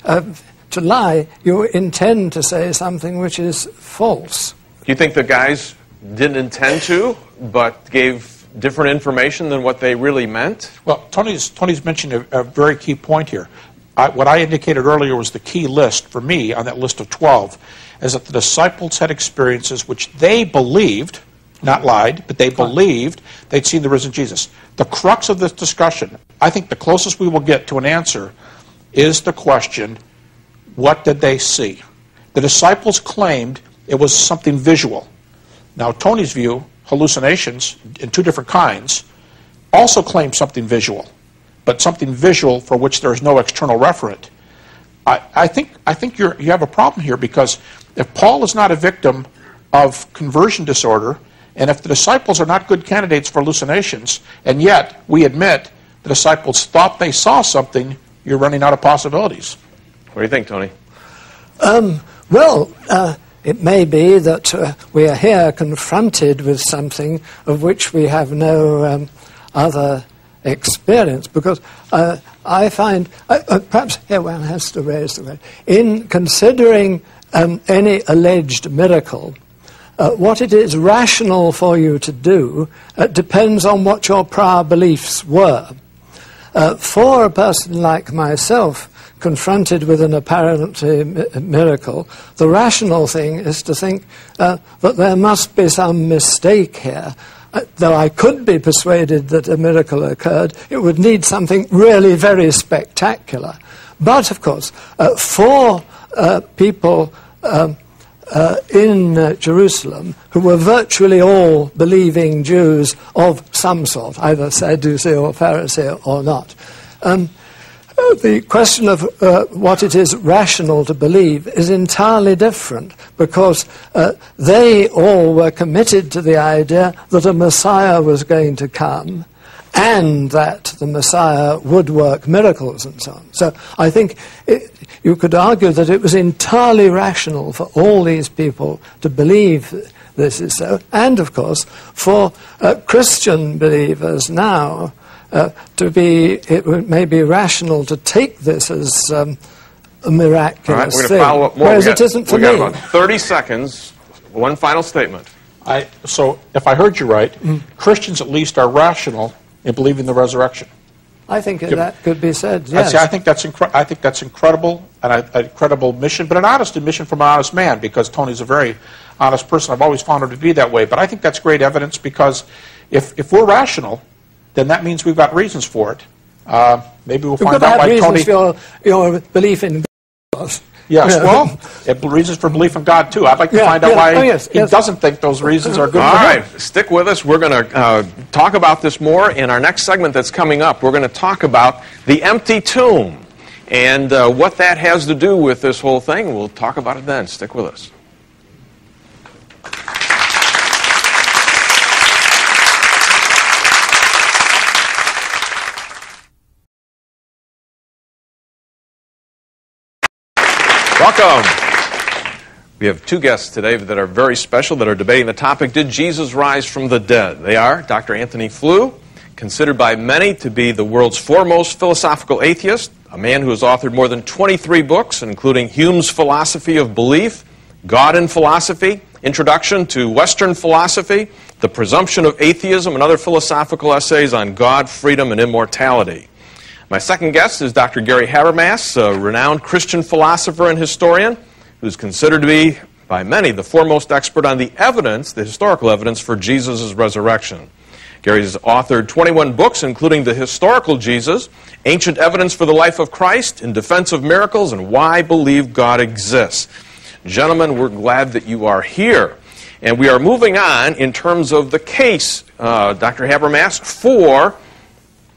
to lie, you intend to say something which is false. Do you think the guys didn't intend to, but gave different information than what they really meant? Well, Tony's mentioned a very key point here. What I indicated earlier was the key list for me on that list of 12, is that the disciples had experiences which they believed, not lied, but they believed they'd seen the risen Jesus. The crux of this discussion, I think the closest we will get to an answer, is the question, what did they see? The disciples claimed it was something visual. Now, Tony's view, hallucinations in two different kinds, also claim something visual, but something visual for which there is no external referent. I think you have a problem here, because if Paul is not a victim of conversion disorder, and if the disciples are not good candidates for hallucinations, and yet we admit the disciples thought they saw something, you're running out of possibilities. What do you think, Tony? Well, it may be that we are here confronted with something of which we have no other experience, because I find, perhaps here one has to raise the question, in considering any alleged miracle, what it is rational for you to do depends on what your prior beliefs were. For a person like myself, confronted with an apparently miracle, the rational thing is to think that there must be some mistake here. Though I could be persuaded that a miracle occurred, it would need something really very spectacular. But, of course, for people in Jerusalem, who were virtually all believing Jews of some sort, either Sadducee or Pharisee or not, the question of what it is rational to believe is entirely different, because they all were committed to the idea that a Messiah was going to come and that the Messiah would work miracles and so on. So I think you could argue that it was entirely rational for all these people to believe this is so, and of course for Christian believers now it may be rational to take this as a miraculous All right, we're going to thing, follow up more. whereas it isn't for me. We've got about 30 seconds. One final statement. So if I heard you right, Christians at least are rational in believing the resurrection. I think that could be said, yes. I think that's incredible, and a credible mission, but an honest admission from an honest man, because Tony's a very honest person. I've always found him to be that way. But I think that's great evidence, because if we're rational, then that means we've got reasons for it. Maybe we'll find out why Tony... for your belief in God. Yes, well, reasons for belief in God, too. I'd like to find out why he doesn't think those reasons are good All for him. right, stick with us. We're going to talk about this more in our next segment that's coming up. We're going to talk about the empty tomb and what that has to do with this whole thing. We'll talk about it then. Stick with us. Welcome. We have two guests today that are very special, that are debating the topic, did Jesus rise from the dead? They are Dr. Anthony Flew, considered by many to be the world's foremost philosophical atheist, a man who has authored more than 23 books, including Hume's Philosophy of Belief, God in Philosophy, Introduction to Western Philosophy, The Presumption of Atheism, and other philosophical essays on God, freedom, and immortality. My second guest is Dr. Gary Habermas, a renowned Christian philosopher and historian who's considered to be, by many, the foremost expert on the evidence, the historical evidence for Jesus' resurrection. Gary has authored 21 books, including The Historical Jesus, Ancient Evidence for the Life of Christ, In Defense of Miracles, and Why Believe God Exists. Gentlemen, we're glad that you are here. And we are moving on in terms of the case, Dr. Habermas, for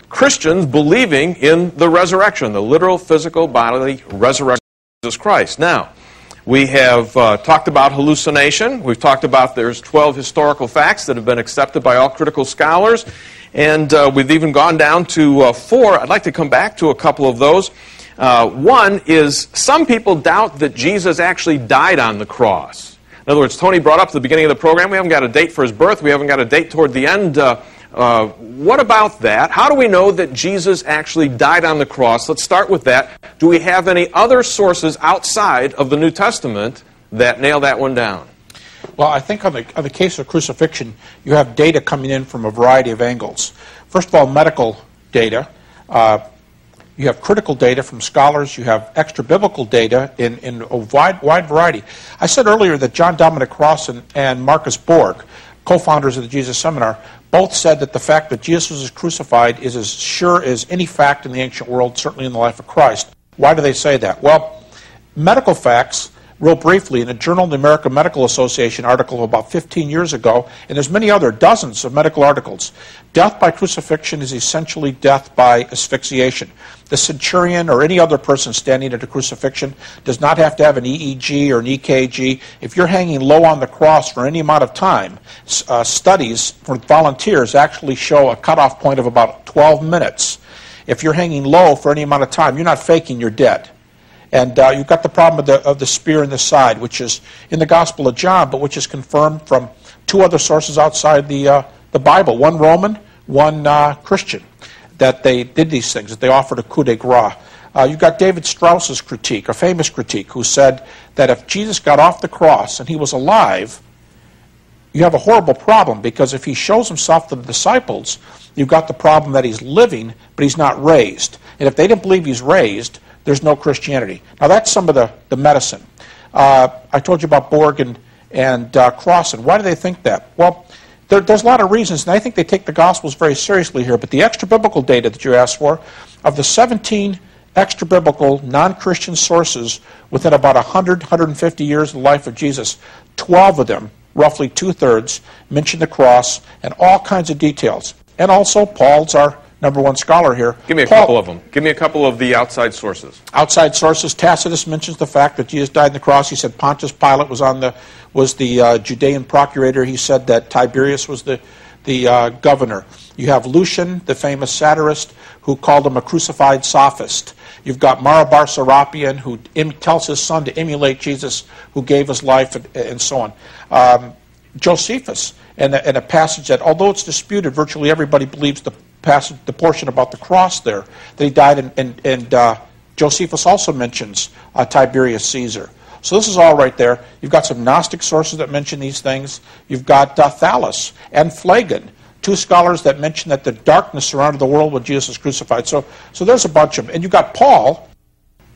Christians believing in the resurrection, the literal, physical, bodily resurrection of Jesus Christ. Now, we have talked about hallucination. We've talked about there's 12 historical facts that have been accepted by all critical scholars. And we've even gone down to 4. I'd like to come back to a couple of those. One is some people doubt that Jesus actually died on the cross. In other words, Tony brought up at the beginning of the program, we haven't got a date for his birth. We haven't got a date toward the end. What about that? How do we know that Jesus actually died on the cross? Let's start with that. Do we have any other sources outside of the New Testament that nail that one down? Well, I think on the case of crucifixion, you have data coming in from a variety of angles. First of all, medical data. You have critical data from scholars. You have extra-biblical data in a wide variety. I said earlier that John Dominic Cross and Marcus Borg, co-founders of the Jesus Seminar, both said that the fact that Jesus was crucified is as sure as any fact in the ancient world, certainly in the life of Christ. Why do they say that? Well, medical facts, real briefly, in a Journal of the American Medical Association article about 15 years ago, and there's many other dozens of medical articles, death by crucifixion is essentially death by asphyxiation. The centurion or any other person standing at a crucifixion does not have to have an EEG or an EKG. If you're hanging low on the cross for any amount of time, studies for volunteers actually show a cutoff point of about 12 minutes. If you're hanging low for any amount of time, you're not faking, you're dead. And you've got the problem of the spear in the side, which is in the Gospel of John, but which is confirmed from two other sources outside the Bible, one Roman, one Christian, that they did these things, that they offered a coup de grace. You've got David Strauss's critique, a famous critique, who said that if Jesus got off the cross and he was alive, you have a horrible problem, because if he shows himself to the disciples, you've got the problem that he's living, but he's not raised. And if they didn't believe he's raised, there's no Christianity. Now, that's some of the medicine. I told you about Borg and Cross, and why do they think that? Well, there's a lot of reasons, and I think they take the Gospels very seriously here, but the extra-biblical data that you asked for, of the 17 extra-biblical, non-Christian sources within about 100, 150 years of the life of Jesus, 12 of them, roughly two-thirds, mention the cross and all kinds of details. And also, Paul's our #1 scholar here. Give me a couple of them. Give me a couple of the outside sources. Outside sources. Tacitus mentions the fact that Jesus died on the cross. He said Pontius Pilate was the Judean procurator. He said that Tiberius was the governor. You have Lucian, the famous satirist, who called him a crucified sophist. You've got Marabar Serapion, who tells his son to emulate Jesus, who gave his life, and so on. Josephus, and a passage that, although it's disputed, virtually everybody believes the portion about the cross there, that he died, and Josephus also mentions Tiberius Caesar. So this is all right there. You've got some Gnostic sources that mention these things. You've got Thallus and Phlegon, two scholars that mention that the darkness surrounded the world when Jesus was crucified. So there's a bunch of them. And you've got Paul,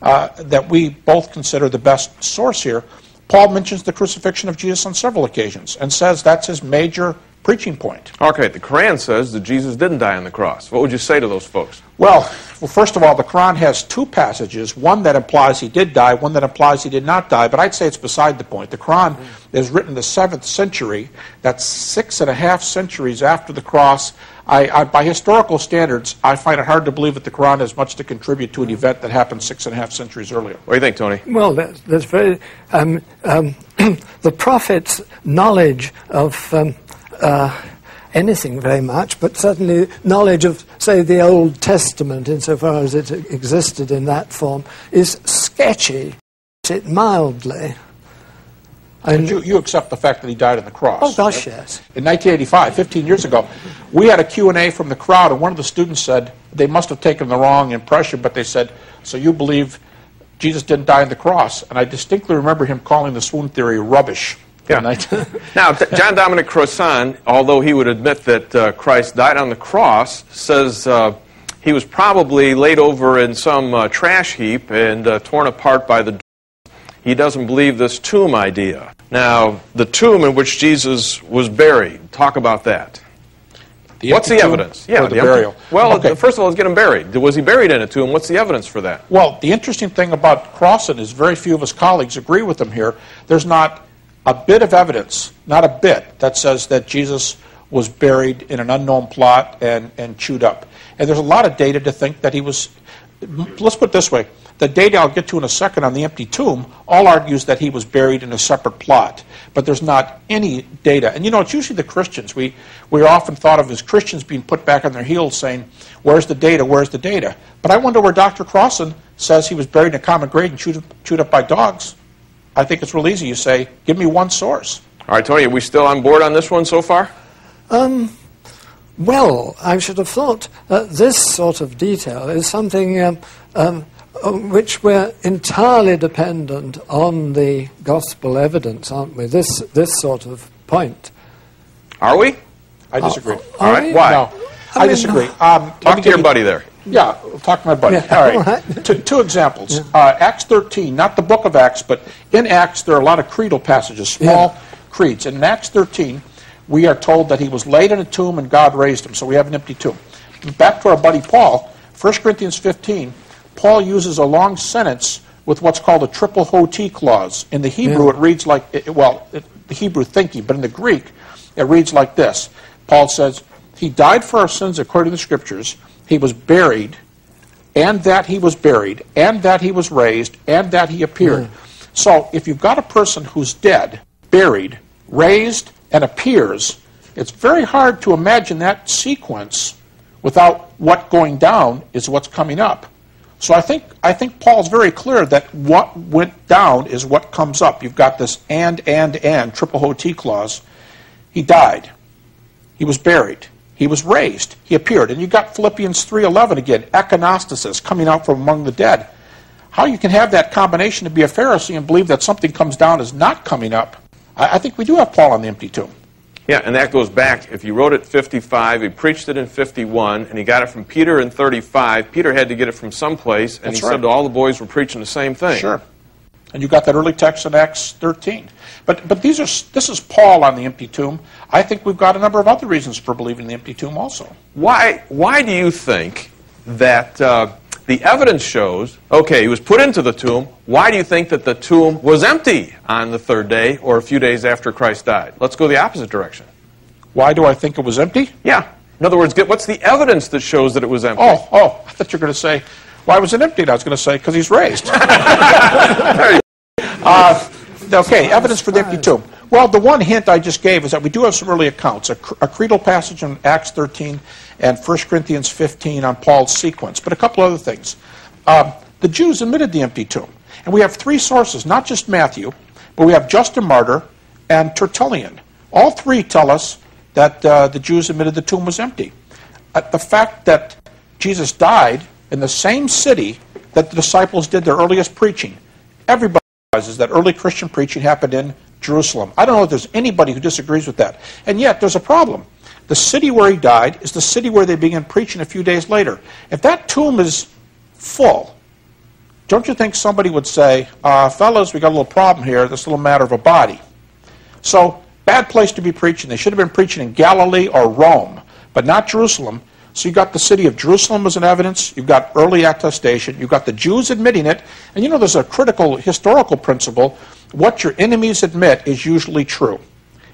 that we both consider the best source here. Paul mentions the crucifixion of Jesus on several occasions and says that's his major preaching point. Okay, the Quran says that Jesus didn't die on the cross. What would you say to those folks? Well, first of all, the Quran has two passages, one that implies he did die, one that implies he did not die, but I'd say it's beside the point. The Quran is written in the 7th century. That's 6.5 centuries after the cross. By historical standards, I find it hard to believe that the Quran has much to contribute to an event that happened 6.5 centuries earlier. What do you think, Tony? Well, that's very... the Prophet's knowledge of anything very much, but certainly knowledge of, say, the Old Testament, insofar as it existed in that form, is sketchy, it mildly. And you accept the fact that he died on the cross. Oh, gosh, yes. In 1985, 15 years ago, we had a Q&A from the crowd, and one of the students said they must have taken the wrong impression, but they said, so you believe Jesus didn't die on the cross? And I distinctly remember him calling the swoon theory rubbish. Yeah. Now, John Dominic Crossan, although he would admit that Christ died on the cross, says he was probably laid over in some trash heap and torn apart by the... He doesn't believe this tomb idea. Now, the tomb in which Jesus was buried, talk about that. What's the evidence? Yeah, the burial. Well, okay. First of all, let's get him buried. Was he buried in a tomb? What's the evidence for that? Well, the interesting thing about Crossan is very few of his colleagues agree with him here. There's not a bit of evidence, not a bit, that says that Jesus was buried in an unknown plot and chewed up. And there's a lot of data to think that he was... Let's put it this way. The data I'll get to in a second on the empty tomb all argues that he was buried in a separate plot. But there's not any data. And you know, it's usually the Christians. We're often thought of as Christians being put back on their heels saying, where's the data, where's the data? But I wonder where Dr. Crossan says he was buried in a common grave and chewed up by dogs. I think it's real easy. You say, give me one source. All right, Tony, are we still on board on this one so far? Well, I should have thought that this sort of detail is something which we're entirely dependent on the gospel evidence, aren't we? This sort of point. Are we? I disagree. All right, why? No, I disagree. Talk to your buddy there. Yeah, we'll talk to my buddy. Yeah, all right. Two examples. Acts 13, not the book of Acts, but in Acts there are a lot of creedal passages, small creeds. And in Acts 13, we are told that he was laid in a tomb and God raised him. So we have an empty tomb. Back to our buddy Paul, 1 Corinthians 15, Paul uses a long sentence with what's called a triple hoti clause. In the Hebrew, it reads like, the Hebrew thinking, but in the Greek, it reads like this. Paul says, he died for our sins according to the Scriptures. He was buried, and that he was buried, and that he was raised, and that he appeared. So if you've got a person who's dead, buried, raised, and appears, it's very hard to imagine that sequence without what going down is what's coming up. So I think Paul's very clear that what went down is what comes up. You've got this and, triple hoti clause. He died. He was buried. He was raised. He appeared. And you've got Philippians 3:11 again, ekanastasis, coming out from among the dead. How you can have that combination to be a Pharisee and believe that something comes down is not coming up, I think we do have Paul on the empty tomb. Yeah, and that goes back, if he wrote it 55, he preached it in 51, and he got it from Peter in 35. Peter had to get it from someplace, and he said all the boys were preaching the same thing. Sure. And you got that early text in Acts 13. But this is Paul on the empty tomb. I think we've got a number of other reasons for believing in the empty tomb also. Why do you think that the evidence shows, okay, he was put into the tomb, why do you think that the tomb was empty on the third day or a few days after Christ died? Let's go the opposite direction. Why do I think it was empty? Yeah. In other words, what's the evidence that shows that it was empty? Oh, I thought you were going to say, why was it empty? I was going to say, because he's raised. Okay, evidence for the empty tomb. Well, the one hint I just gave is that we do have some early accounts, a creedal passage in Acts 13 and 1 Corinthians 15 on Paul's sequence, but a couple other things. The Jews admitted the empty tomb. And we have three sources, not just Matthew, but we have Justin Martyr and Tertullian. All three tell us that the Jews admitted the tomb was empty. The fact that Jesus died in the same city that the disciples did their earliest preaching, everybody realizes that early Christian preaching happened in Jerusalem. I don't know if there's anybody who disagrees with that. And yet, there's a problem. The city where he died is the city where they began preaching a few days later. If that tomb is full, don't you think somebody would say, fellas, we got a little problem here, this little matter of a body. So, bad place to be preaching. They should have been preaching in Galilee or Rome, but not Jerusalem. So you got the city of Jerusalem as an evidence, you've got early attestation, you've got the Jews admitting it, and you know there's a critical historical principle. What your enemies admit is usually true.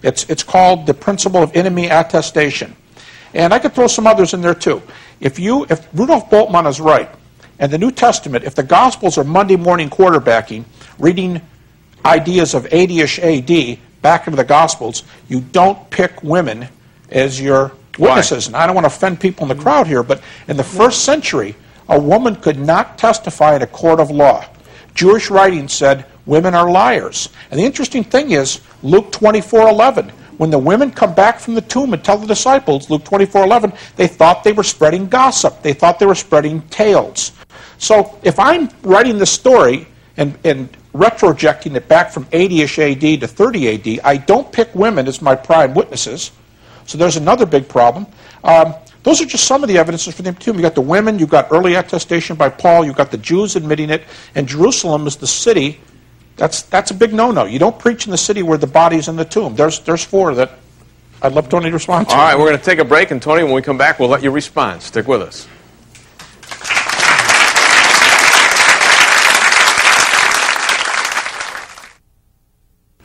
It's called the principle of enemy attestation. And I could throw some others in there too. If Rudolf Bultmann is right, and the New Testament, if the Gospels are Monday morning quarterbacking, reading ideas of 80-ish AD back into the Gospels, you don't pick women as your witnesses. And I don't want to offend people in the crowd here, but in the first century, a woman could not testify in a court of law. Jewish writings said women are liars. And the interesting thing is, Luke 24:11, when the women come back from the tomb and tell the disciples, Luke 24:11, they thought they were spreading gossip. They thought they were spreading tales. So if I'm writing this story and retrojecting it back from 80-ish AD to 30 AD, I don't pick women as my prime witnesses. So there's another big problem. Those are just some of the evidences for the tomb. You've got the women, you've got early attestation by Paul, you've got the Jews admitting it, and Jerusalem is the city. That's a big no-no. You don't preach in the city where the body's in the tomb. There's four that I'd love Tony to respond to. All right, we're going to take a break, and Tony, when we come back, we'll let you respond. Stick with us.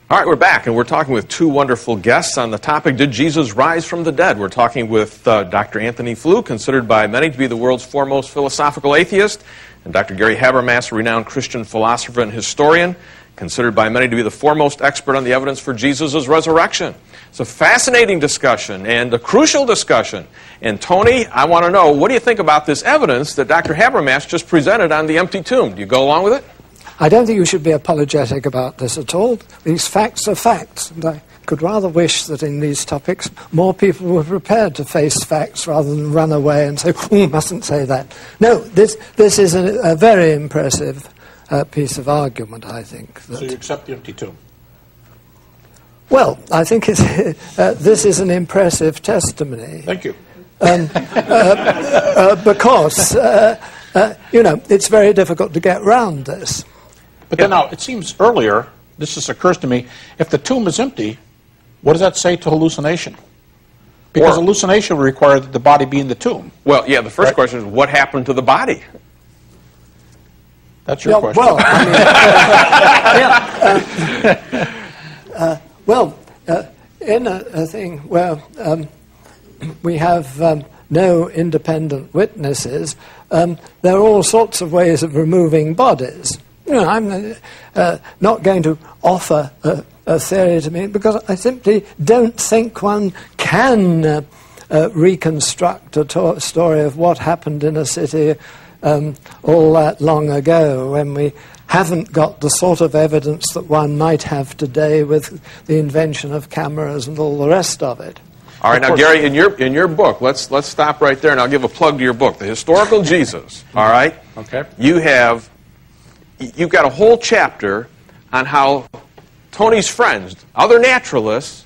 All right, we're back, and we're talking with two wonderful guests on the topic, Did Jesus Rise from the Dead? We're talking with Dr. Anthony Flew, considered by many to be the world's foremost philosophical atheist, and Dr. Gary Habermas, a renowned Christian philosopher and historian, considered by many to be the foremost expert on the evidence for Jesus' resurrection. It's a fascinating discussion and a crucial discussion. And Tony, I want to know, what do you think about this evidence that Dr. Habermas just presented on the empty tomb? Do you go along with it? I don't think you should be apologetic about this at all. These facts are facts, and I could rather wish that in these topics more people were prepared to face facts rather than run away and say, mustn't say that. No, this is a very impressive piece of argument, I think. So you accept the empty tomb? Well, I think this is an impressive testimony. Thank you. Because, it's very difficult to get round this. But then now, it seems earlier, this just occurs to me, if the tomb is empty, what does that say to hallucination? Because hallucination would require that the body be in the tomb. Well, yeah, the first question is, what happened to the body? That's your question. Well, in a thing where we have no independent witnesses, there are all sorts of ways of removing bodies. I'm not going to offer a theory to me because I simply don't think one can reconstruct a story of what happened in a city all that long ago when we haven't got the sort of evidence that one might have today with the invention of cameras and all the rest of it. All right, now, Gary, in your book, let's stop right there, and I'll give a plug to your book, The Historical Jesus, all right? Okay. You've got a whole chapter on how Tony's friends, other naturalists,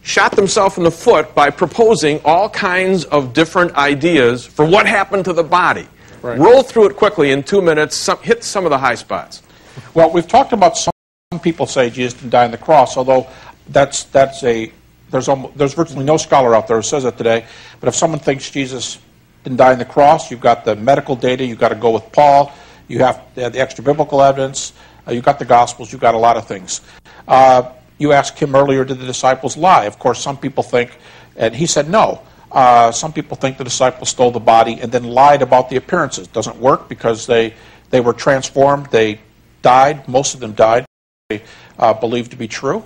shot themselves in the foot by proposing all kinds of different ideas for what happened to the body. Right. Roll through it quickly in 2 minutes, hit some of the high spots. Well, we've talked about some people say Jesus didn't die on the cross, although there's virtually no scholar out there who says that today. But if someone thinks Jesus didn't die on the cross, you've got the medical data, you've got to go with Paul, you have the extra biblical evidence, you've got the Gospels, you've got a lot of things. You asked him earlier, did the disciples lie? Of course, some people think, and he said no. Some people think the disciples stole the body and then lied about the appearances. Doesn't work because they were transformed. They died. Most of them died. They believed to be true.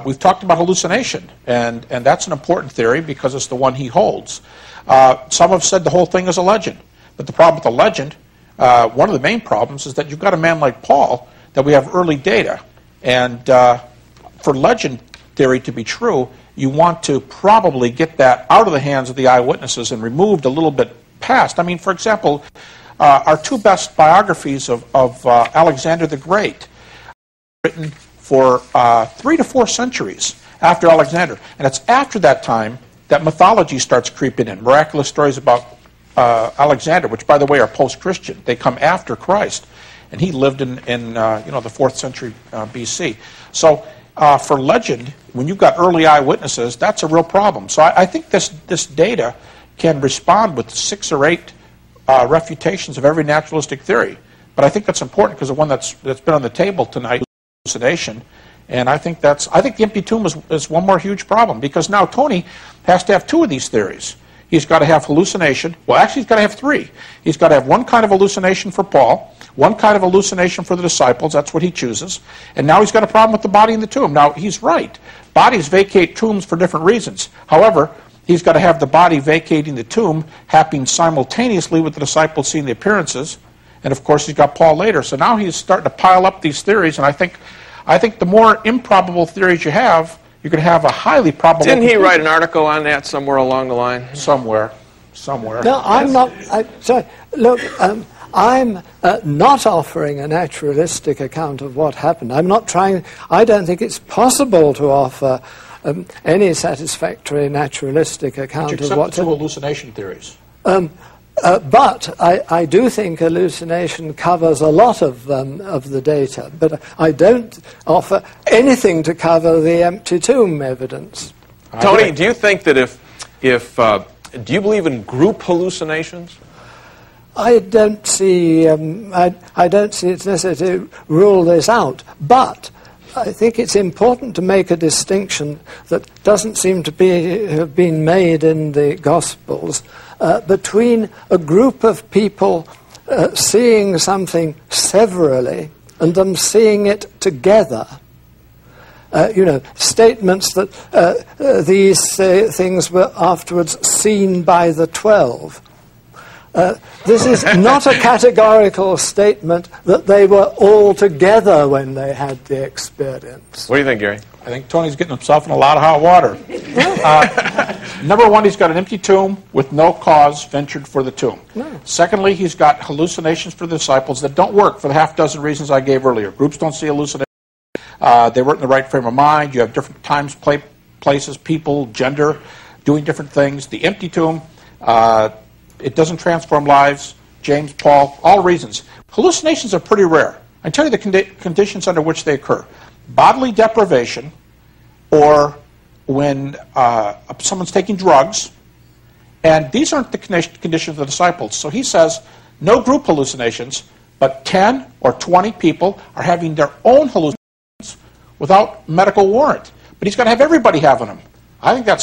We've talked about hallucination, and that's an important theory because it's the one he holds. Some have said the whole thing is a legend. But the problem with the legend, one of the main problems is that you've got a man like Paul that we have early data. And for legend theory to be true, you want to probably get that out of the hands of the eyewitnesses and removed a little bit past. I mean, for example, our two best biographies of Alexander the Great written for 3 to 4 centuries after Alexander. And it's after that time that mythology starts creeping in. Miraculous stories about Alexander, which, by the way, are post-Christian. They come after Christ. And he lived in the 4th century BC. So for legend, when you've got early eyewitnesses, that's a real problem. So I think this data can respond with 6 or 8 refutations of every naturalistic theory. But I think that's important because the one that's been on the table tonight is hallucination. And I think the empty tomb is one more huge problem because now Tony has to have 2 of these theories. He's got to have hallucination. Well, actually, he's got to have 3. He's got to have one kind of hallucination for Paul, one kind of hallucination for the disciples. That's what he chooses. And now he's got a problem with the body in the tomb. Now, he's right. Bodies vacate tombs for different reasons. However, he's got to have the body vacating the tomb happening simultaneously with the disciples seeing the appearances. And, of course, he's got Paul later. So now he's starting to pile up these theories. And I think the more improbable theories you have, you can have a highly probable... Didn't he write an article on that somewhere along the line? Somewhere. No, I'm not... sorry. Look, I'm not offering a naturalistic account of what happened. I'm not trying... I don't think it's possible to offer any satisfactory naturalistic account of what... But you accept 2 hallucination theories. But I do think hallucination covers a lot of the data, but I don't offer anything to cover the empty tomb evidence. Tony, do you think that do you believe in group hallucinations? I don't see it's necessary to rule this out, but I think it's important to make a distinction that doesn't seem to have been made in the Gospels between a group of people seeing something severally and them seeing it together. Statements that these things were afterwards seen by the 12. This is not a categorical statement that they were all together when they had the experience. What do you think, Gary? I think Tony's getting himself in a lot of hot water. Number one, he's got an empty tomb with no cause ventured for the tomb. No. Secondly, he's got hallucinations for the disciples that don't work for the half dozen reasons I gave earlier. Groups don't see hallucinations. They weren't in the right frame of mind. You have different times, places, people, gender, doing different things. The empty tomb, it doesn't transform lives. James, Paul, all reasons. Hallucinations are pretty rare. I tell you the conditions under which they occur. Bodily deprivation, or when someone's taking drugs, and these aren't the conditions of the disciples. So he says, no group hallucinations, but 10 or 20 people are having their own hallucinations without medical warrant. But he's going to have everybody having them. I think I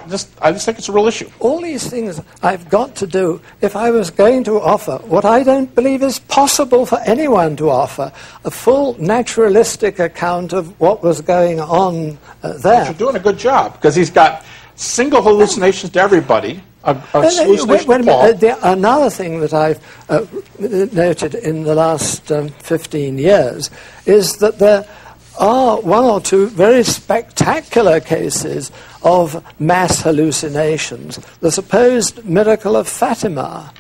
just think it's a real issue. All these things I've got to do if I was going to offer what I don't believe is possible for anyone to offer, a full naturalistic account of what was going on there. But you're doing a good job, because he's got single hallucinations to everybody, a hallucination to Paul. Another thing that I've noted in the last 15 years is that there are 1 or 2 very spectacular cases of mass hallucinations. The supposed miracle of Fatima,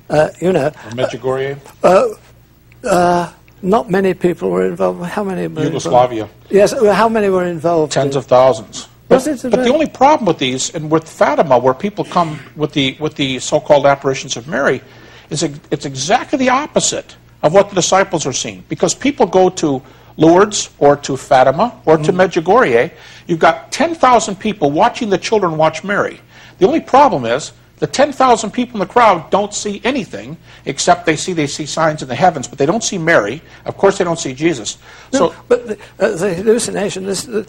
Medjugorje? Not many people were involved. How many were Yugoslavia. Involved? Yes, how many were involved? Tens of thousands. But the only problem with these, and with Fatima, where people come with the so-called apparitions of Mary, is it's exactly the opposite of what the disciples are seeing. Because people go to Lourdes or to Fatima or to Medjugorje, you've got 10,000 people watching the children watch Mary. The only problem is the 10,000 people in the crowd don't see anything except they see signs in the heavens, but they don't see Mary. Of course, they don't see Jesus. No, but the hallucination, the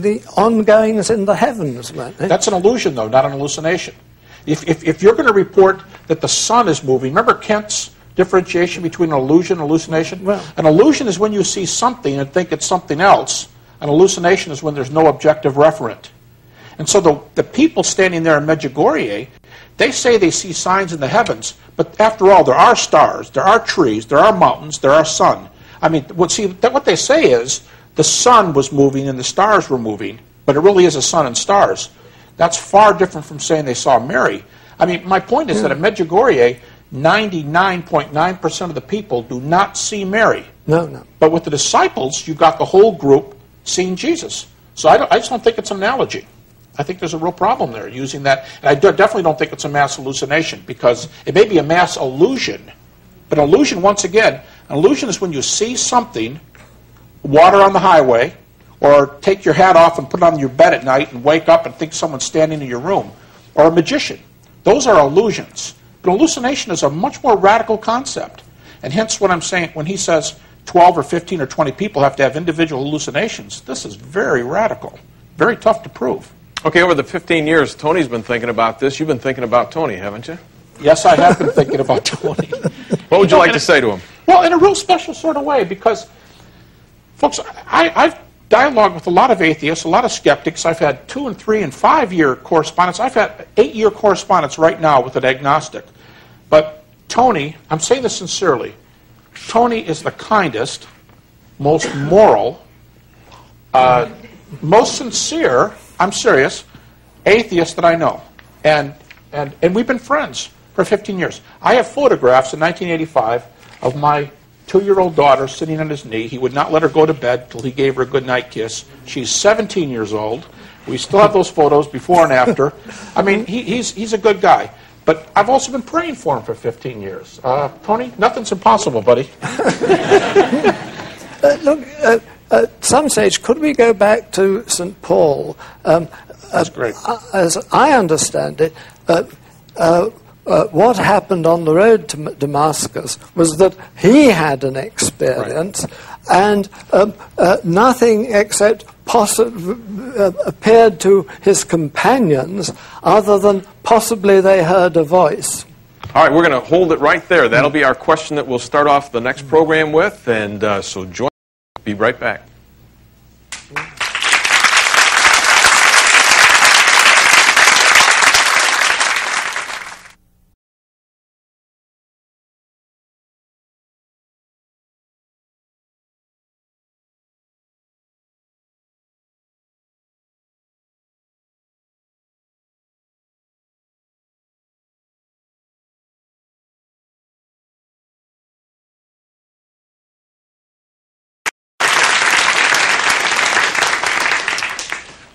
the ongoings in the heavens, weren't they? That's an illusion, though, not an hallucination. If you're going to report that the sun is moving, remember Kant's differentiation between an illusion and hallucination? Well, an illusion is when you see something and think it's something else. An hallucination is when there's no objective referent. And so the people standing there in Medjugorje, they say they see signs in the heavens, but after all, there are stars, there are trees, there are mountains, there are sun. I mean, what they say is the sun was moving and the stars were moving, but it really is a sun and stars. That's far different from saying they saw Mary. I mean, my point is that at Medjugorje, 99.9% of the people do not see Mary. No. But with the disciples, you've got the whole group seeing Jesus. So I just don't think it's an analogy. I think there's a real problem there using that. And I definitely don't think it's a mass hallucination, because it may be a mass illusion. But an illusion, once again, an illusion is when you see something, water on the highway, or take your hat off and put it on your bed at night and wake up and think someone's standing in your room, or a magician. Those are illusions. But hallucination is a much more radical concept. And hence what I'm saying, when he says 12 or 15 or 20 people have to have individual hallucinations, this is very radical, very tough to prove. Okay, over the 15 years, Tony's been thinking about this. You've been thinking about Tony, haven't you? Yes, I have been thinking about Tony. What would you like to say to him? Well, in a real special sort of way, because, folks, I've dialogued with a lot of atheists, a lot of skeptics. I've had 2- and 3- and 5-year correspondence. I've had 8-year correspondence right now with an agnostic. But Tony, I'm saying this sincerely, Tony is the kindest, most moral, most sincere, I'm serious, atheist that I know. And we've been friends for 15 years. I have photographs in 1985 of my 2-year-old daughter sitting on his knee. He would not let her go to bed till he gave her a goodnight kiss. She's 17 years old. We still have those photos before and after. I mean, he's a good guy. But I've also been praying for him for 15 years. Tony, nothing's impossible, buddy. Look, at some stage, could we go back to St. Paul? That's great. As I understand it, what happened on the road to Damascus was that he had an experience, and nothing except appeared to his companions other than possibly they heard a voice. All right, we're going to hold it right there. That'll be our question that we'll start off the next program with, and so join us. Be right back.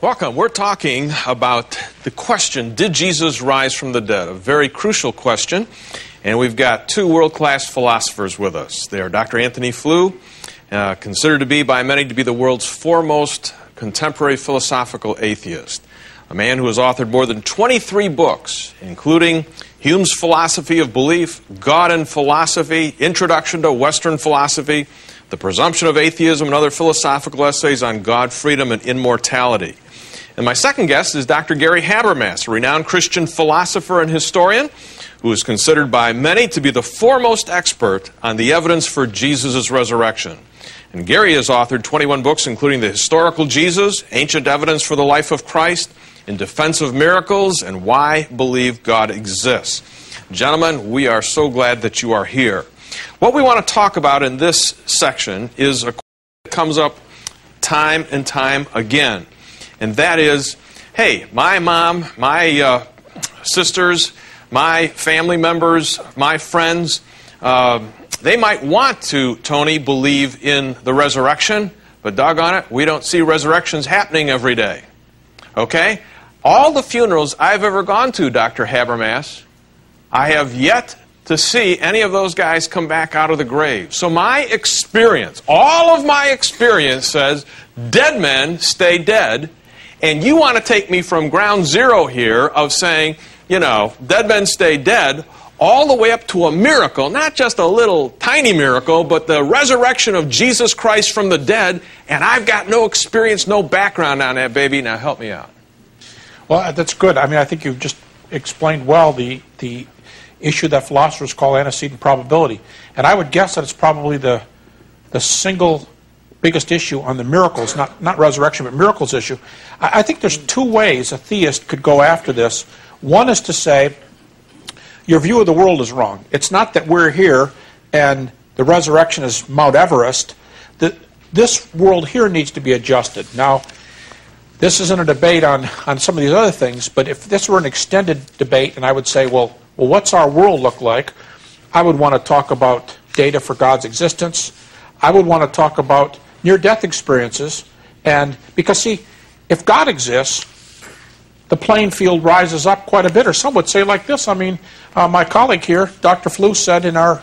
Welcome. We're talking about the question, did Jesus rise from the dead? A very crucial question. And we've got 2 world-class philosophers with us. They are Dr. Anthony Flew, considered to be by many to be the world's foremost contemporary philosophical atheist. A man who has authored more than 23 books, including Hume's Philosophy of Belief, God and Philosophy, Introduction to Western Philosophy, The Presumption of Atheism, and other philosophical essays on God, freedom, and immortality. And my second guest is Dr. Gary Habermas, a renowned Christian philosopher and historian who is considered by many to be the foremost expert on the evidence for Jesus' resurrection. And Gary has authored 21 books, including The Historical Jesus, Ancient Evidence for the Life of Christ, In Defense of Miracles, and Why Believe God Exists. Gentlemen, we are so glad that you are here. What we want to talk about in this section is a question that comes up time and time again. And that is, hey, my mom, my sisters, my family members, my friends, they might want to, Tony, believe in the resurrection, but doggone it, we don't see resurrections happening every day. Okay? All the funerals I've ever gone to, Dr. Habermas, I have yet to see any of those guys come back out of the grave. So my experience, all of my experience says, dead men stay dead. And you want to take me from ground zero here of saying, you know, dead men stay dead, all the way up to a miracle, not just a little tiny miracle, but the resurrection of Jesus Christ from the dead, and I've got no experience, no background on that, baby. Now help me out. Well, that's good. I mean, I think you've just explained well the issue that philosophers call antecedent probability. And I would guess that it's probably the single biggest issue on the miracles, not resurrection, but miracles issue. I think there's two ways a theist could go after this. One is to say, your view of the world is wrong. It's not that we're here and the resurrection is Mount Everest. This world here needs to be adjusted. Now, this isn't a debate on some of these other things, but if this were an extended debate and I would say, well, what's our world look like? I would want to talk about data for God's existence. I would want to talk about near-death experiences. And because, see, if God exists, the playing field rises up quite a bit. Or some would say like this. I mean, my colleague here, Dr. Flew, said in our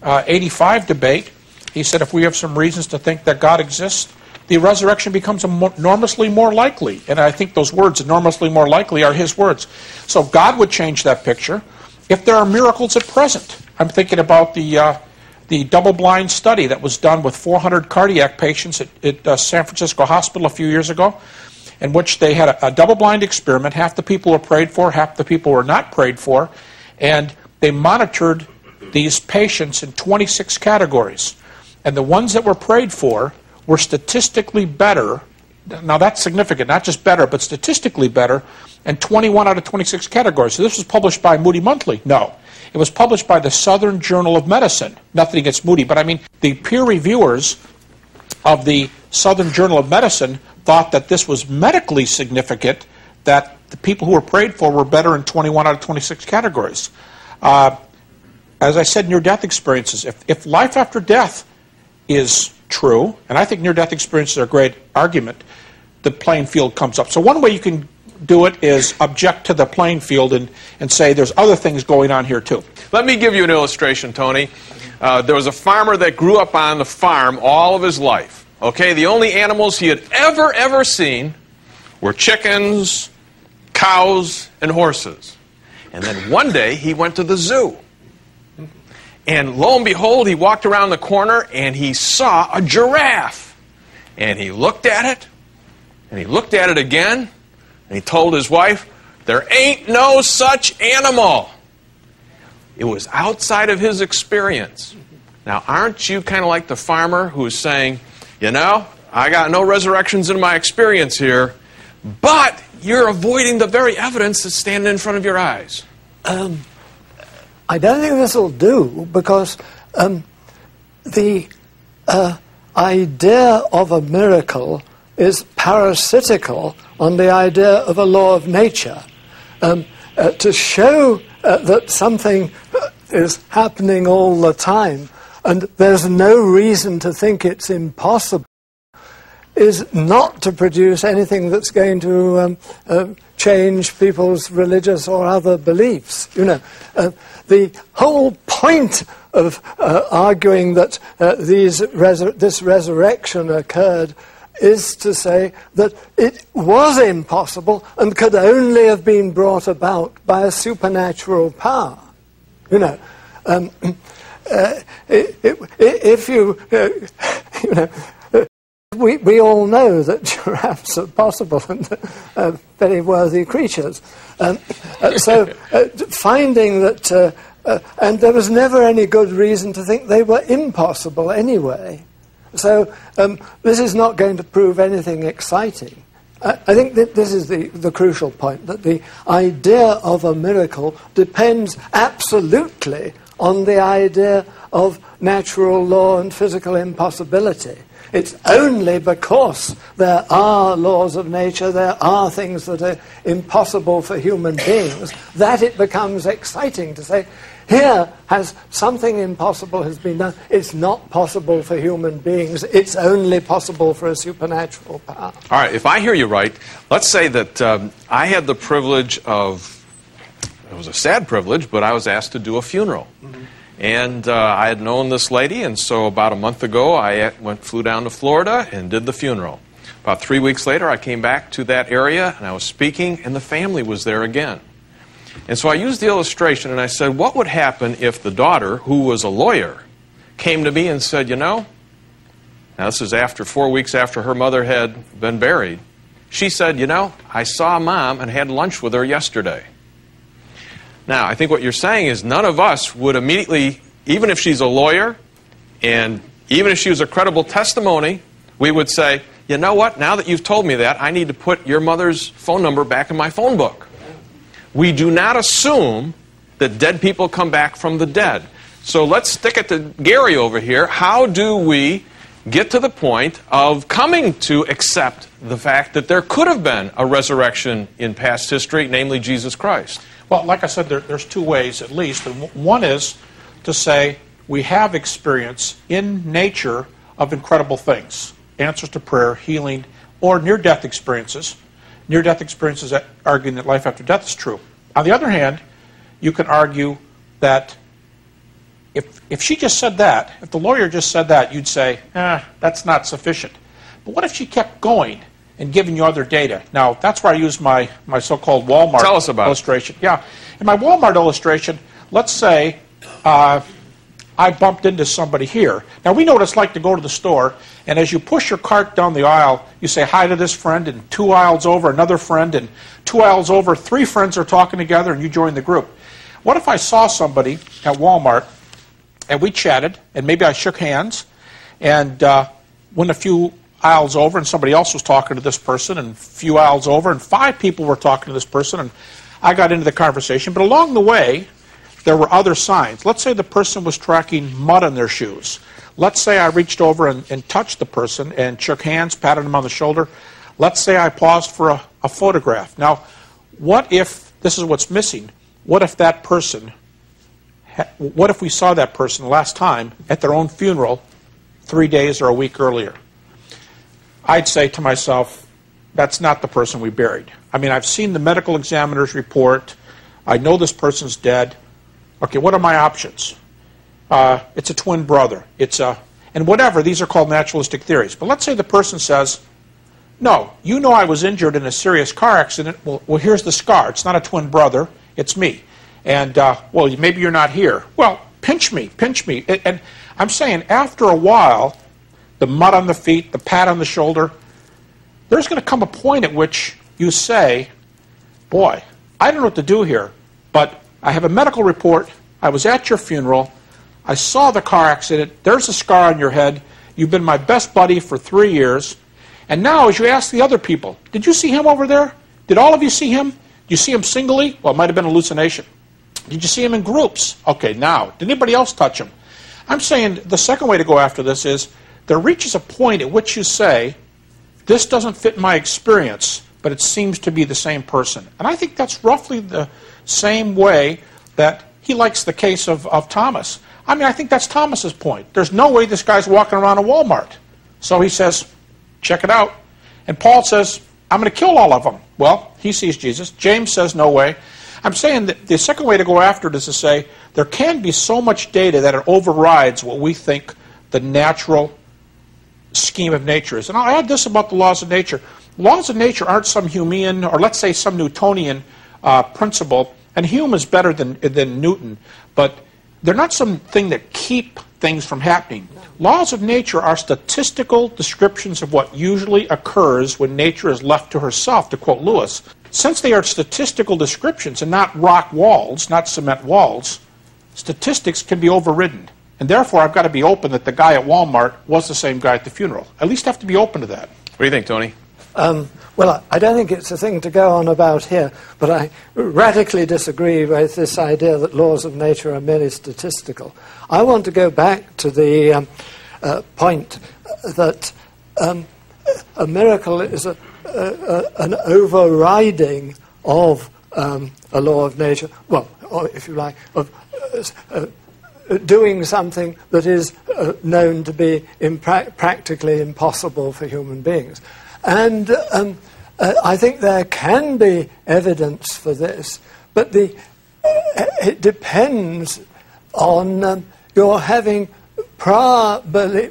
85 debate, he said if we have some reasons to think that God exists, the resurrection becomes enormously more likely. And I think those words, enormously more likely, are his words. So God would change that picture if there are miracles at present. I'm thinking about the double-blind study that was done with 400 cardiac patients at San Francisco Hospital a few years ago, in which they had a double-blind experiment. Half the people were prayed for, half the people were not prayed for, and they monitored these patients in 26 categories. And the ones that were prayed for were statistically better. Now that's significant, not just better, but statistically better, in 21 out of 26 categories. So this was published by Moody Monthly? No. It was published by the Southern Journal of Medicine. Nothing against Moody, but I mean, the peer reviewers of the Southern Journal of Medicine thought that this was medically significant, that the people who were prayed for were better in 21 out of 26 categories. As I said, near-death experiences. If life after death is true, and I think near-death experiences are a great argument, the playing field comes up. So one way you can do it is object to the playing field and say there's other things going on here too. Let me give you an illustration, Tony. There was a farmer that grew up on the farm all of his life. Okay, the only animals he had ever seen were chickens, cows, and horses. And then one day he went to the zoo. And lo and behold, he walked around the corner and he saw a giraffe. And he looked at it, and he looked at it again, and he told his wife, there ain't no such animal. It was outside of his experience. Now, aren't you kind of like the farmer who's saying, you know, I got no resurrections in my experience here, but you're avoiding the very evidence that's standing in front of your eyes? I don't think this will do, because the idea of a miracle is parasitical on the idea of a law of nature. To show that something is happening all the time and there's no reason to think it's impossible is not to produce anything that's going to change people's religious or other beliefs. You know, the whole point of arguing that this resurrection occurred is to say that it was impossible and could only have been brought about by a supernatural power. You know, if you, you know, we all know that giraffes are possible and very worthy creatures. So finding that, and there was never any good reason to think they were impossible anyway. So this is not going to prove anything exciting. I think that this is the crucial point, that the idea of a miracle depends absolutely on the idea of natural law and physical impossibility. It's only because there are laws of nature, there are things that are impossible for human beings, that it becomes exciting to say, here has something impossible has been done. It's not possible for human beings. It's only possible for a supernatural power. All right, if I hear you right, let's say that I had the privilege of, it was a sad privilege, but I was asked to do a funeral. Mm-hmm. And I had known this lady, and so about a month ago, I flew down to Florida and did the funeral. About 3 weeks later, I came back to that area, and I was speaking, and the family was there again. And so I used the illustration, and I said, what would happen if the daughter, who was a lawyer, came to me and said, you know, now this is after 4 weeks after her mother had been buried. She said, you know, I saw Mom and had lunch with her yesterday. Now, I think what you're saying is none of us would immediately, even if she's a lawyer, and even if she was a credible testimony, we would say, you know what, now that you've told me that, I need to put your mother's phone number back in my phone book. We do not assume that dead people come back from the dead. So let's stick it to Gary over here. How do we get to the point of coming to accept the fact that there could have been a resurrection in past history, namely Jesus Christ? Well, like I said, there's two ways at least. And one is to say we have experience in nature of incredible things. Answers to prayer, healing, or near-death experiences. Near-death experiences arguing that life after death is true. On the other hand, you can argue that if she just said that, if the lawyer just said that, you'd say, that's not sufficient. But what if she kept going and giving you other data? Now, that's where I use my so-called Walmart Tell us about illustration. Yeah. In my Walmart illustration, let's say I bumped into somebody here. Now, we know what it's like to go to the store, and as you push your cart down the aisle, you say hi to this friend, and 2 aisles over, another friend, and 2 aisles over, 3 friends are talking together, and you join the group. What if I saw somebody at Walmart, and we chatted, and maybe I shook hands, and went a few aisles over, and somebody else was talking to this person, and a few aisles over, and 5 people were talking to this person, and I got into the conversation. But along the way, there were other signs. Let's say the person was tracking mud on their shoes. Let's say I reached over and touched the person and shook hands, patted them on the shoulder. Let's say I paused for a photograph. Now, what if, this is what's missing, what if that person, what if we saw that person last time at their own funeral 3 days or a week earlier? I'd say to myself, that's not the person we buried. I mean, I've seen the medical examiner's report. I know this person's dead. Okay, what are my options? It's a twin brother. And whatever, these are called naturalistic theories. But let's say the person says, no, you know I was injured in a serious car accident. Well, here's the scar. It's not a twin brother. It's me. And, well, maybe you're not here. Well, pinch me, pinch me. And I'm saying after a while, the mud on the feet, the pat on the shoulder, there's going to come a point at which you say, boy, I don't know what to do here, but I have a medical report. I was at your funeral. I saw the car accident. There's a scar on your head. You've been my best buddy for 3 years. And now, as you ask the other people, did you see him over there? Did all of you see him? Did you see him singly? Well, it might have been an hallucination. Did you see him in groups? Okay, now, did anybody else touch him? I'm saying the second way to go after this is there reaches a point at which you say, this doesn't fit my experience, but it seems to be the same person. And I think that's roughly the same way that he likes the case of Thomas. I mean, I think that's Thomas's point. There's no way this guy's walking around a Walmart. So he says, check it out. And Paul says, I'm going to kill all of them. Well, he sees Jesus. James says, no way. I'm saying that the second way to go after it is to say there can be so much data that it overrides what we think the natural scheme of nature is. And I'll add this about the laws of nature. Laws of nature aren't some Humean, or let's say some Newtonian principle. And Hume is better than Newton, but they're not something that keep things from happening. Laws of nature are statistical descriptions of what usually occurs when nature is left to herself, to quote Lewis. Since they are statistical descriptions and not rock walls, not cement walls, statistics can be overridden. And therefore, I've got to be open that the guy at Walmart was the same guy at the funeral. At least have to be open to that. What do you think, Tony? Well, I don't think it's a thing to go on about here, but I radically disagree with this idea that laws of nature are merely statistical. I want to go back to the point that a miracle is an overriding of a law of nature, well, or if you like, of doing something that is known to be practically impossible for human beings. And I think there can be evidence for this, but it depends on your having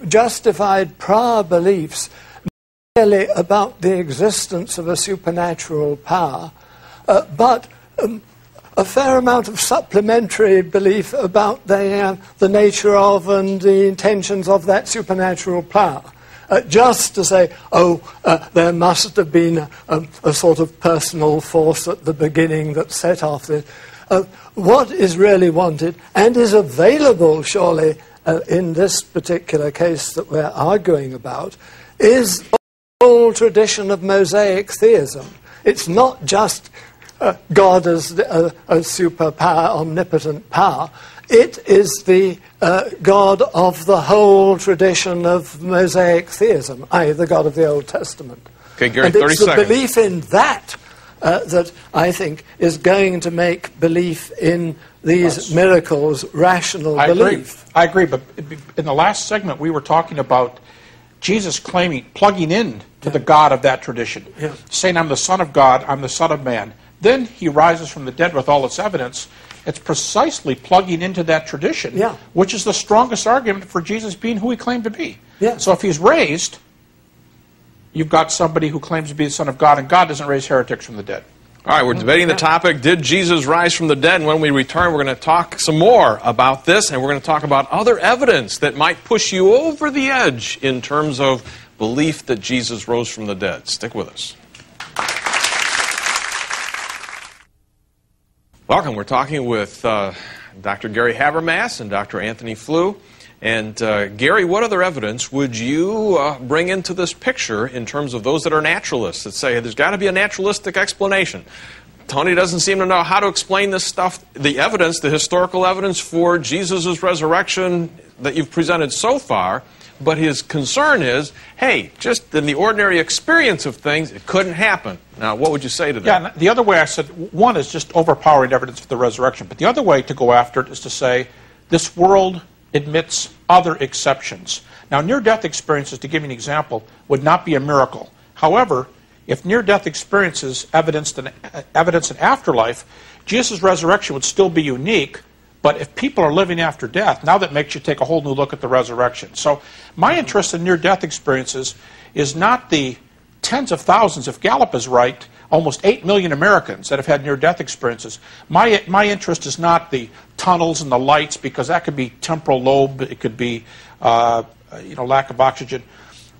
justified prior beliefs not merely about the existence of a supernatural power, but a fair amount of supplementary belief about the nature of and the intentions of that supernatural power. Just to say, there must have been a sort of personal force at the beginning that set off this. What is really wanted, and is available, surely, in this particular case that we're arguing about, is the whole tradition of Mosaic theism. It's not just God as a superpower, omnipotent power. It is the God of the whole tradition of Mosaic theism, i.e. the God of the Old Testament. Okay, Gary, and 30 it's the seconds. belief in that that I think is going to make belief in these miracles rational belief. I agree, but in the last segment we were talking about Jesus plugging in to the God of that tradition, saying, I'm the Son of God, I'm the Son of Man. Then he rises from the dead with all its evidence. It's precisely plugging into that tradition, which is the strongest argument for Jesus being who he claimed to be. So if he's raised, you've got somebody who claims to be the Son of God, and God doesn't raise heretics from the dead. All right, we're debating the topic, did Jesus rise from the dead? And when we return, we're going to talk some more about this, and we're going to talk about other evidence that might push you over the edge in terms of belief that Jesus rose from the dead. Stick with us. Welcome. We're talking with Dr. Gary Habermas and Dr. Anthony Flew. And Gary, what other evidence would you bring into this picture in terms of those that are naturalists that say there's got to be a naturalistic explanation? Tony doesn't seem to know how to explain this stuff, the evidence, the historical evidence for Jesus' resurrection that you've presented so far, but his concern is, hey, just in the ordinary experience of things, it couldn't happen. Now, what would you say to that? Yeah, the other way I said, one is just overpowering evidence for the resurrection, but the other way to go after it is to say, this world admits other exceptions. Now, near-death experiences, to give you an example, would not be a miracle. However, if near-death experiences evidence an afterlife, Jesus' resurrection would still be unique, but if people are living after death, now that makes you take a whole new look at the resurrection. So my interest in near-death experiences is not the tens of thousands, if Gallup is right, almost 8 million Americans that have had near-death experiences. My interest is not the tunnels and the lights, because that could be temporal lobe, it could be lack of oxygen.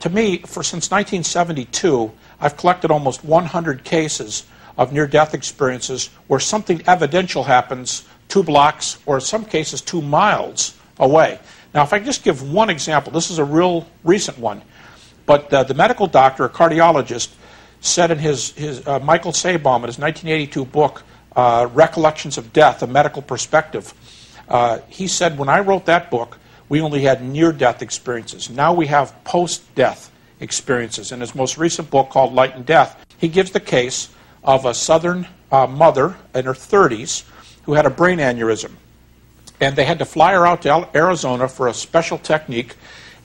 To me, since 1972, I've collected almost 100 cases of near-death experiences where something evidential happens 2 blocks, or in some cases 2 miles away. Now, if I just give one example, this is a real recent one, but the medical doctor, a cardiologist, said in his Michael Sabom, in his 1982 book, Recollections of Death, A Medical Perspective, he said, when I wrote that book, we only had near-death experiences. Now we have post-death experiences. In his most recent book called Light and Death, he gives the case of a Southern mother in her 30s who had a brain aneurysm. And they had to fly her out to Arizona for a special technique.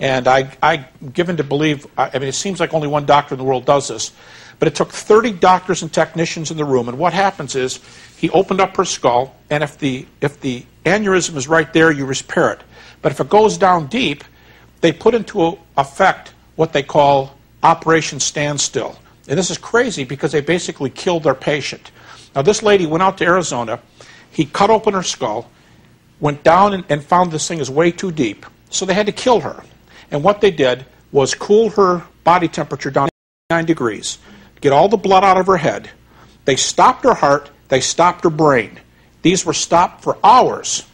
And I'm given to believe, it seems like only one doctor in the world does this, but it took 30 doctors and technicians in the room. And what happens is he opened up her skull, and if the aneurysm is right there, you repair it. But if it goes down deep, they put into effect what they call Operation Standstill. And this is crazy because they basically killed their patient. Now, this lady went out to Arizona. He cut open her skull, went down and found this thing is way too deep. So they had to kill her. And what they did was cool her body temperature down to 9 degrees, get all the blood out of her head. They stopped her heart. They stopped her brain. These were stopped for hours.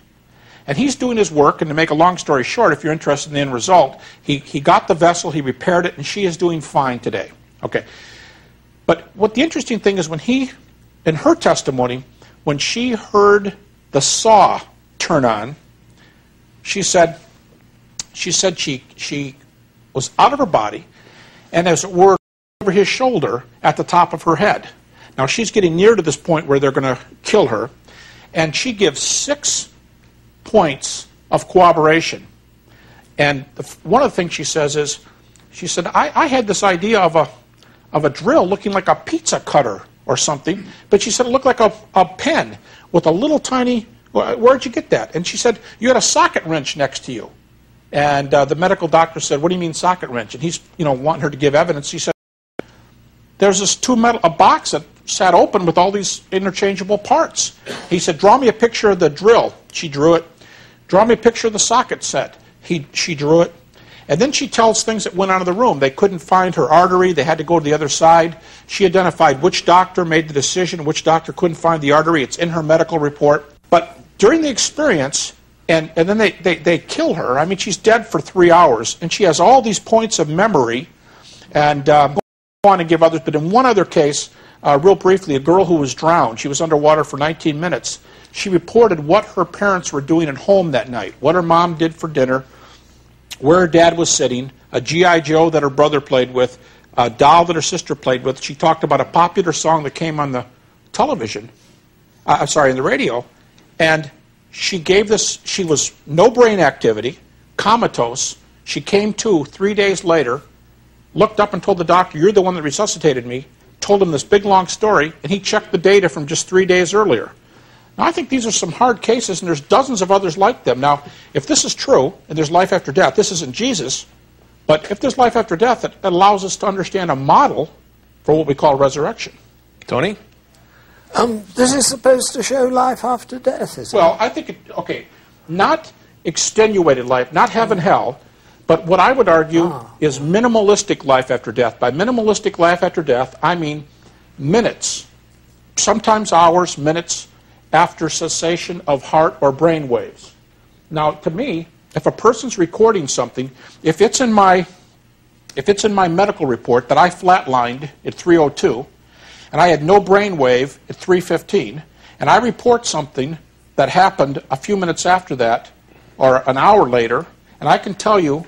And he's doing his work, and to make a long story short, if you're interested in the end result, he got the vessel, he repaired it, and she is doing fine today. Okay. But what the interesting thing is, when in her testimony, when she heard the saw turn on, she said she was out of her body, and as it were, over his shoulder at the top of her head. Now she's getting near to this point where they're going to kill her, and she gives 6 points of corroboration. And one of the things she says is, she said, I had this idea of a drill looking like a pizza cutter or something, but she said it looked like a pen with a little tiny, where'd you get that? And she said, you had a socket wrench next to you. And the medical doctor said, what do you mean socket wrench? And he's wanting her to give evidence. He said, there's this a box that sat open with all these interchangeable parts. He said, draw me a picture of the drill. She drew it. Draw me a picture of the socket set. She drew it. And then she tells things that went on in the room. They couldn't find her artery. They had to go to the other side. She identified which doctor made the decision, which doctor couldn't find the artery. It's in her medical report. But during the experience, and then they kill her. I mean, she's dead for 3 hours, and she has all these points of memory. And I want to give others, but in one other case, real briefly, a girl who was drowned. She was underwater for 19 minutes. She reported what her parents were doing at home that night, what her mom did for dinner, where her dad was sitting, a G.I. Joe that her brother played with, a doll that her sister played with. She talked about a popular song that came on the television, in the radio, and she gave this, she was no brain activity, comatose. She came to 3 days later, looked up and told the doctor, you're the one that resuscitated me, told him this big long story, and he checked the data from just 3 days earlier. Now, I think these are some hard cases, and there's dozens of others like them. Now, if this is true, and there's life after death, this isn't Jesus, but if there's life after death, it allows us to understand a model for what we call resurrection. Tony? This is supposed to show life after death, is it? Well, I think, not extenuated life, not heaven, hell, but what I would argue is minimalistic life after death. By minimalistic life after death, I mean minutes, sometimes hours, minutes, after cessation of heart or brain waves. Now, to me, if a person's recording something, if it's in my medical report that I flatlined at 3:02, and I had no brain wave at 3:15, and I report something that happened a few minutes after that, or an hour later, and I can tell you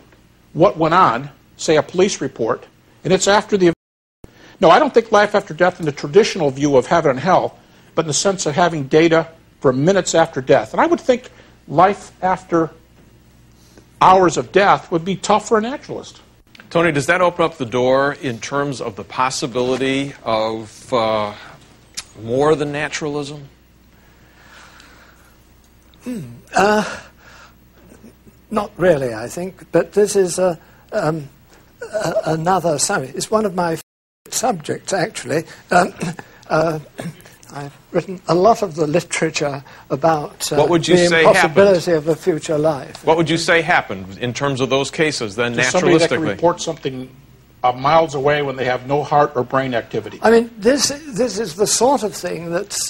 what went on, say a police report, and it's after the event. No, I don't think life after death in the traditional view of heaven and hell, but in the sense of having data for minutes after death. And I would think life after hours of death would be tough for a naturalist. Tony, does that open up the door in terms of the possibility of more than naturalism? Not really, I think, but this is another subject. It's one of my subjects, actually. I've written a lot of the literature about the impossibility of a future life. What would you say happened in terms of those cases, then, to naturalistically? Somebody that can report something miles away when they have no heart or brain activity. I mean, this is the sort of thing that's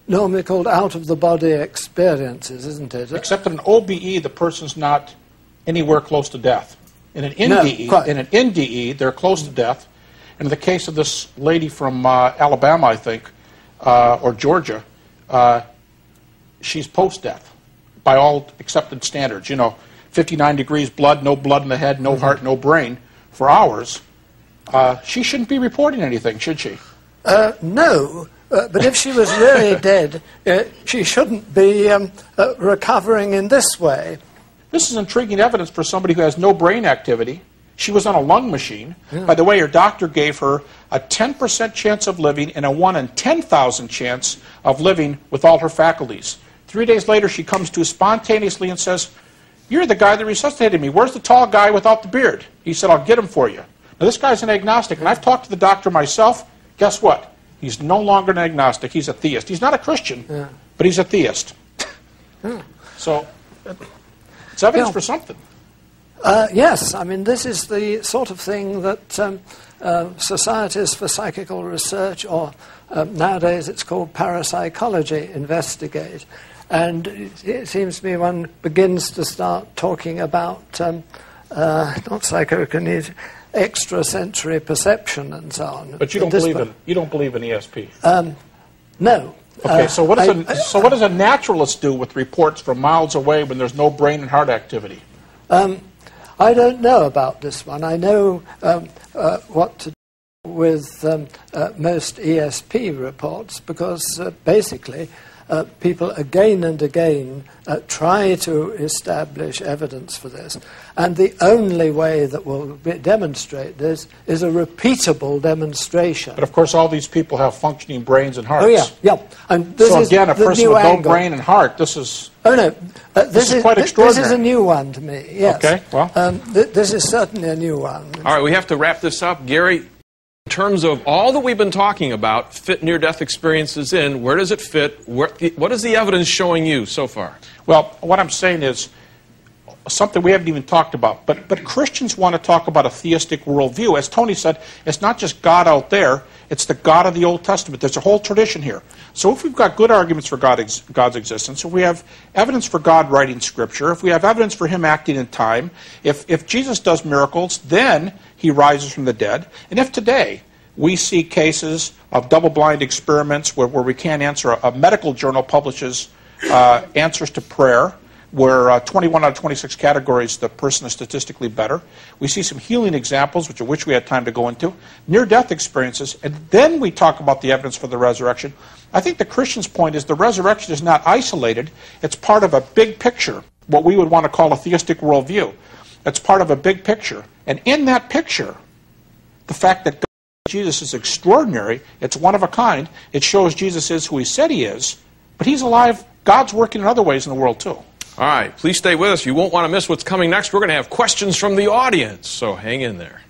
normally called out-of-the-body experiences, isn't it? Except in an OBE, the person's not anywhere close to death. In an NDE, they're close to death. And in the case of this lady from Alabama, I think, or Georgia, she's post-death by all accepted standards. 59 degrees blood, no blood in the head, no heart, no brain for hours. She shouldn't be reporting anything, should she? No, but if she was really dead, she shouldn't be recovering in this way. This is intriguing evidence for somebody who has no brain activity. She was on a lung machine. Yeah. By the way, her doctor gave her a 10% chance of living and a 1 in 10,000 chance of living with all her faculties. 3 days later, she comes to spontaneously and says, you're the guy that resuscitated me. Where's the tall guy without the beard? He said, I'll get him for you. Now, this guy's an agnostic, and I've talked to the doctor myself. Guess what? He's no longer an agnostic. He's a theist. He's not a Christian, but he's a theist. So it's evidence for something. Yes, I mean, this is the sort of thing that societies for psychical research, or nowadays it's called parapsychology, investigate. And it seems to me one begins to start talking about, not psychokinesis, extrasensory perception and so on. But you don't believe in ESP? No. Okay, so what does a naturalist do with reports from miles away when there's no brain and heart activity? I don't know about this one. I know what to do with most ESP reports, because basically people again and again try to establish evidence for this. And the only way that will demonstrate this is a repeatable demonstration. But of course all these people have functioning brains and hearts. Oh yeah. And this so is again, a person with no brain and heart, this is... Oh no, this is quite extraordinary. This is a new one to me, yes. Okay, well... this is certainly a new one. All right, we have to wrap this up. Gary, in terms of all that we've been talking about, fit near-death experiences in? Where does it fit? What is the evidence showing you so far? Well, what I'm saying is something we haven't even talked about. But Christians want to talk about a theistic worldview. As Tony said, it's not just God out there, it's the God of the Old Testament. There's a whole tradition here. So if we've got good arguments for God's existence, if we have evidence for God writing Scripture, if we have evidence for Him acting in time, if Jesus does miracles, then He rises from the dead. And if today we see cases of double-blind experiments where we can't answer, a medical journal publishes answers to prayer, where 21 out of 26 categories the person is statistically better. We see some healing examples, which I wish we had time to go into, near-death experiences, and then we talk about the evidence for the resurrection. I think the Christian's point is the resurrection is not isolated. It's part of a big picture, what we would want to call a theistic worldview. It's part of a big picture. And in that picture, the fact that Jesus is extraordinary, it's one of a kind, it shows Jesus is who He said He is, but He's alive. God's working in other ways in the world too. All right, please stay with us. You won't want to miss what's coming next. We're going to have questions from the audience, so hang in there.